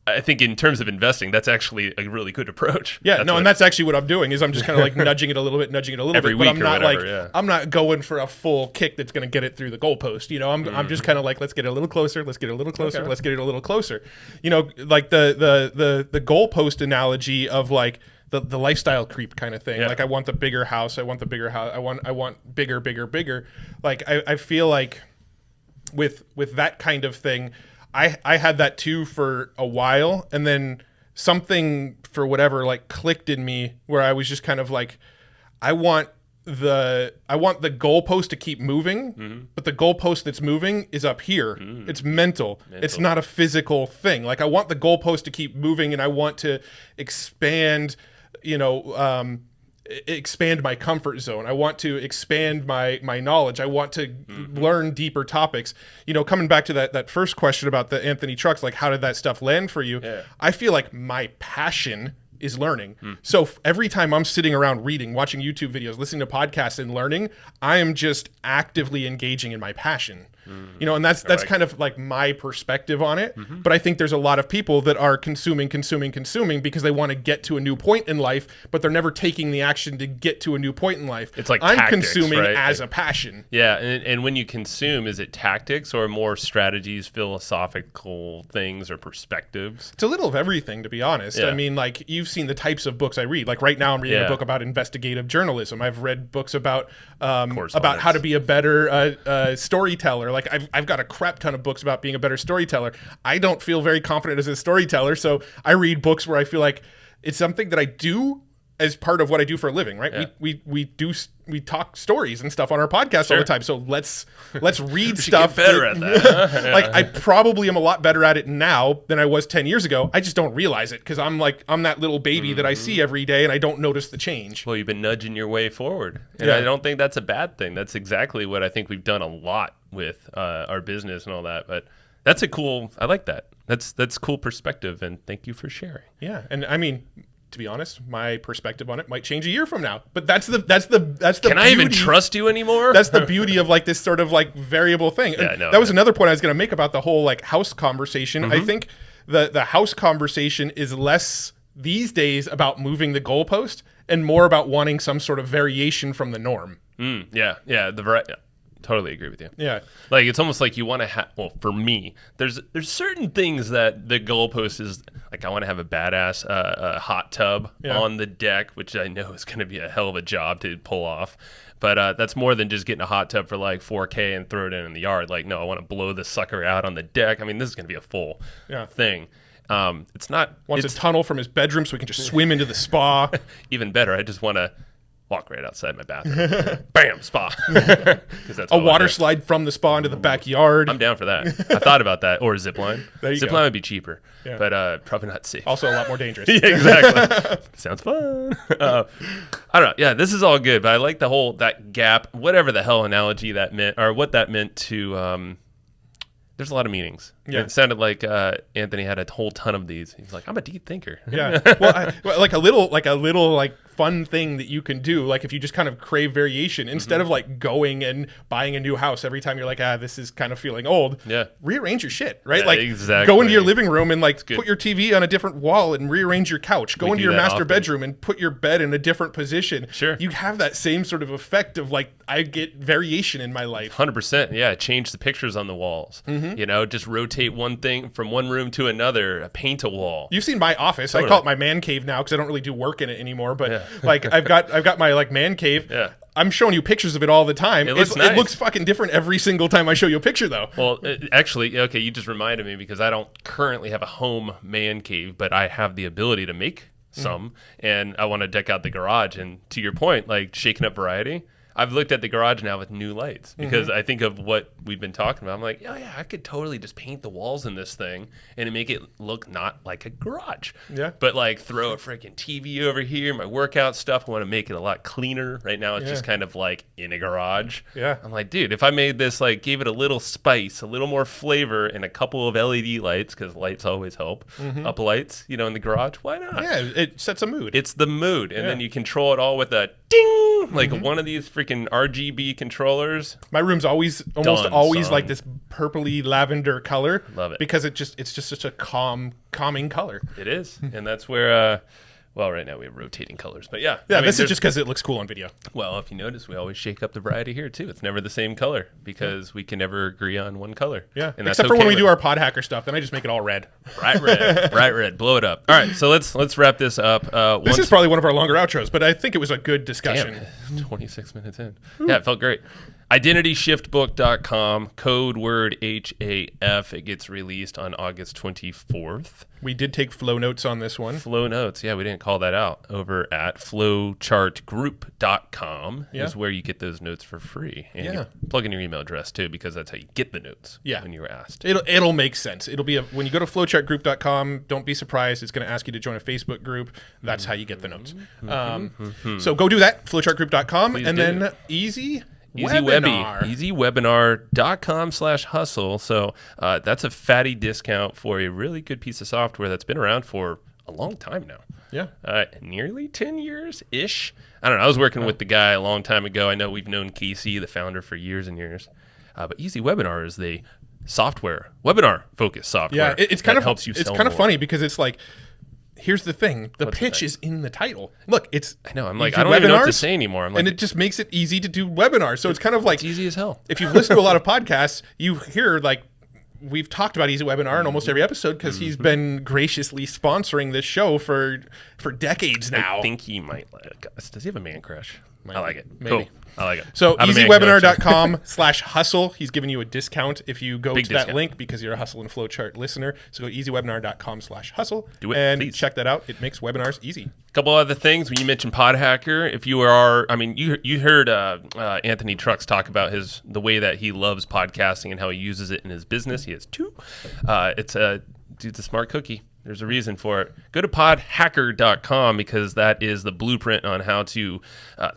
I think in terms of investing, that's actually a really good approach. Yeah, and that's actually what I'm doing is I'm just kind of nudging it a little bit, every bit. Week but I'm not whatever, I'm not going for a full kick that's going to get it through the goalpost. I'm just kind of let's get it a little closer, let's get it a little closer, let's get it a little closer. The goalpost analogy of the lifestyle creep kind of thing. I want the bigger house, I want the bigger house, I want bigger. I feel like with that kind of thing. I had that too for a while, and then something for whatever clicked in me where I was just kind of I want the goalpost to keep moving, but the goalpost that's moving is up here. It's mental. It's not a physical thing. I want the goalpost to keep moving, and I want to expand, expand my comfort zone. I want to expand my knowledge. I want to learn deeper topics. Coming back to that first question about the Anthony trucks, how did that stuff land for you? Yeah. I feel like my passion is learning. So every time I'm sitting around reading, watching YouTube videos, listening to podcasts and learning, I am just actively engaging in my passion. You know, and that's kind of like my perspective on it. But I think there's a lot of people that are consuming because they want to get to a new point in life, but they're never taking the action to get to a new point in life. It's like I'm tactics, consuming right? as a passion. Yeah, and when you consume, is it tactics or more strategies, philosophical things, or perspectives? It's a little of everything, to be honest. Yeah. I mean, like, you've seen the types of books I read. Like right now I'm reading a book about investigative journalism. I've read books about how to be a better storyteller. Like I've got a crap ton of books about being a better storyteller. I don't feel very confident as a storyteller, so I read books where I feel like it's something that I do as part of what I do for a living, right? Yeah. We talk stories and stuff on our podcast all the time. So let's read stuff. Get better at that. Like I probably am a lot better at it now than I was 10 years ago. I just don't realize it because I'm that little baby that I see every day and I don't notice the change. Well, you've been nudging your way forward, and I don't think that's a bad thing. That's exactly what I think we've done a lot with our business and all that. But that's I like that. That's cool perspective, and thank you for sharing. Yeah, and I mean, to be honest, my perspective on it might change a year from now. But that's the Can I even trust you anymore? That's the beauty of like this sort of like variable thing. Yeah, no, that was another point I was going to make about the whole like house conversation. I think the house conversation is less these days about moving the goalpost and more about wanting some sort of variation from the norm. Yeah. Totally agree with you. Yeah. Like it's almost like you want to have. Well, for me, there's certain things that the goalpost is like. I want to have a badass hot tub on the deck, which I know is going to be a hell of a job to pull off. But that's more than just getting a hot tub for like 4K and throw it in the yard. Like, no, I want to blow the sucker out on the deck. I mean, this is going to be a full thing. It's not. Wants a tunnel from his bedroom so we can just swim into the spa. Even better, I just want to walk right outside my bathroom. Bam, spa. That's a water slide from the spa into the backyard. I'm down for that. I thought about that. Or a zip line. Zip line would be cheaper, but probably not safe. Also a lot more dangerous. Yeah, exactly. Sounds fun. I don't know. Yeah, this is all good, but I like that gap, whatever the hell analogy that meant, or what that meant to there's a lot of meanings. Yeah. It sounded like Anthony had a whole ton of these. He's like, I'm a deep thinker. Yeah. Well, like a little fun thing that you can do, like if you just kind of crave variation, instead of like going and buying a new house every time you're like, this is kind of feeling old. Yeah. Rearrange your shit, right? Yeah, like exactly. Go into your living room and like put your TV on a different wall and rearrange your couch. Go into your master bedroom and put your bed in a different position. Sure. You have that same sort of effect of like, I get variation in my life. 100%. Yeah. Change the pictures on the walls. You know, just rotate one thing from one room to another, paint a wall. You've seen my office. Totally. I call it my man cave now because I don't really do work in it anymore. But like I've got my like man cave. Yeah. I'm showing you pictures of it all the time. It looks nice. It looks fucking different every single time I show you a picture, though. Well, actually, okay, you just reminded me because I don't currently have a home man cave, but I have the ability to make some, and I want to deck out the garage. And to your point, like shaking up variety, I've looked at the garage now with new lights because I think of what we've been talking about. I'm like, yeah, I could totally just paint the walls in this thing and make it look not like a garage. Yeah. But like throw a freaking TV over here, my workout stuff. I want to make it a lot cleaner. Right now it's just kind of like in a garage. Yeah. I'm like, dude, if I made this, like gave it a little spice, a little more flavor, and a couple of LED lights, because lights always help, up lights, you know, in the garage, why not? Yeah, it sets a mood. It's the mood. And then you control it all with a ding, like one of these freaking RGB controllers. My room's almost always like this purpley lavender color. Love it. Because it's just such a calming color. It is. And that's where well, right now we have rotating colors, but yeah. Yeah, I mean, this is just because it looks cool on video. Well, if you notice, we always shake up the variety here too. It's never the same color because we can never agree on one color. Yeah, and except for when we do our pod hacker stuff, then I just make it all red. Bright red, blow it up. All right, so let's wrap this up. This is probably one of our longer outros, but I think it was a good discussion. Damn, 26 minutes in. Yeah, it felt great. IdentityShiftBook.com, code word HAF. It gets released on August 24th. We did take flow notes on this one. Flow notes, yeah, we didn't call that out. Over at flowchartgroup.com is where you get those notes for free. And you plug in your email address too, because that's how you get the notes when you were asked. It'll make sense. It'll be when you go to flowchartgroup.com, don't be surprised. It's going to ask you to join a Facebook group. That's how you get the notes. So go do that, flowchartgroup.com, and then easywebinar.com/hustle. So that's a fatty discount for a really good piece of software that's been around for a long time now. Yeah. Nearly 10 years-ish. I don't know. I was working with the guy a long time ago. I know we've known Casey, the founder, for years and years. But Easy Webinar is the webinar focused software. Yeah, it's kind of helps you. It's sell kind of more. funny because it's like, here's the thing: the pitch is in the title. Look, it's. I know. I'm like, you I do don't even know what to webinars, say anymore. I'm like, and it just makes it easy to do webinars. So it's kind of like it's easy as hell. if you've listened to a lot of podcasts, you hear like we've talked about Easy Webinar in almost every episode because he's been graciously sponsoring this show for decades now. I think he might like us. Does he have a man crush? I like it. Maybe. Cool. I like it. So I have a man crush. easywebinar.com/hustle. He's giving you a discount if you go Big to that discount. link because you're a Hustle and Flowchart listener. So go easywebinar.com/hustle. Do it, and please. check that out. It makes webinars easy. Couple other things when you mentioned Podhacker, if you are, I mean, you heard Anthony Trucks talk about the way that he loves podcasting and how he uses it in his business. He has two. Dude's a smart cookie. There's a reason for it. Go to podhacker.com because that is the blueprint on how to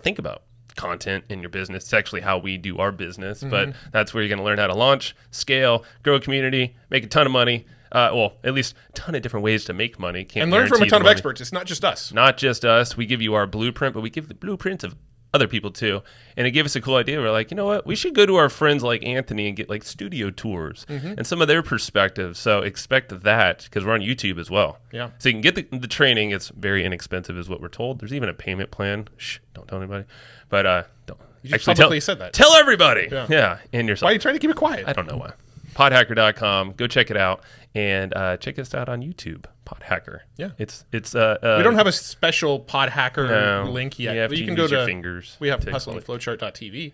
think about content in your business. It's actually how we do our business, but that's where you're going to learn how to launch, scale, grow a community, make a ton of money. Well, at least a ton of different ways to make money. Can't And learn from a guarantee ton the of money. experts. It's not just us. Not just us. We give you our blueprint, but we give the blueprints of other people too. And it gave us a cool idea. We're like, you know what? We should go to our friends like Anthony and get like studio tours and some of their perspectives. So expect that because we're on YouTube as well. Yeah. So you can get the training. It's very inexpensive is what we're told. There's even a payment plan. Shh, don't tell anybody. But don't. You just publicly said that. Tell everybody. Yeah. Yeah. And yourself. Why are you trying to keep it quiet? I don't know why. Podhacker.com. Go check it out. And check us out on YouTube. Podhacker. Yeah. It's we don't have a special Podhacker link yet. You have But to you can use go your to fingers. we have to click. hustleandflowchart.tv.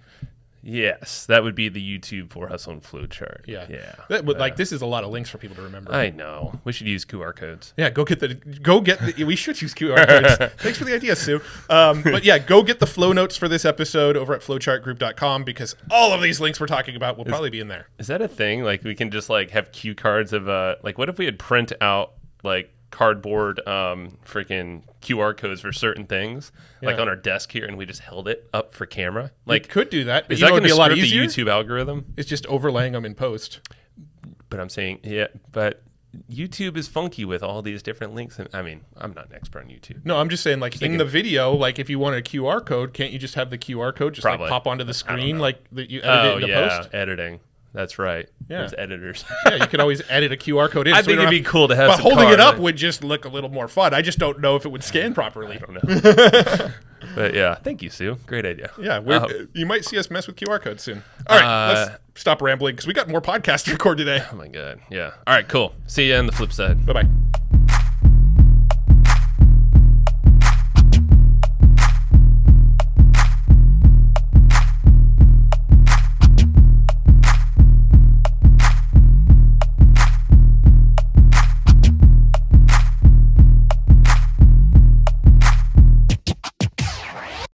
Yes, that would be the YouTube for Hustle and Flowchart. Yeah. Yeah. But this is a lot of links for people to remember. I know. We should use QR codes. Yeah, we should use QR codes. Thanks for the idea, Sue. But yeah, go get the flow notes for this episode over at flowchartgroup.com because all of these links we're talking about will probably be in there. Is that a thing? Like we can just like have cue cards of like what if we had print out like cardboard freaking QR codes for certain things like on our desk here and we just held it up for camera? Like could do that. But is you that know going it'd to be a lot screw easier? the YouTube algorithm? It's just overlaying them in post. But I'm saying, yeah, but YouTube is funky with all these different links. And I mean, I'm not an expert on YouTube. No, I'm just saying, like in the video, like if you want a QR code, can't you just have the QR code just Probably. like pop onto the screen, like that you edit it into post? Editing. That's right. Yeah. There's editors. Yeah, you could always edit a QR code in. I so we think don't it'd be cool to have but some holding it cards. up would just look a little more fun. I just don't know if it would scan properly. I don't know. But yeah, thank you, Sue. Great idea. Yeah, you might see us mess with QR codes soon. All right, let's stop rambling because we got more podcasts to record today. Oh my God. Yeah. All right, cool. See you on the flip side. Bye-bye.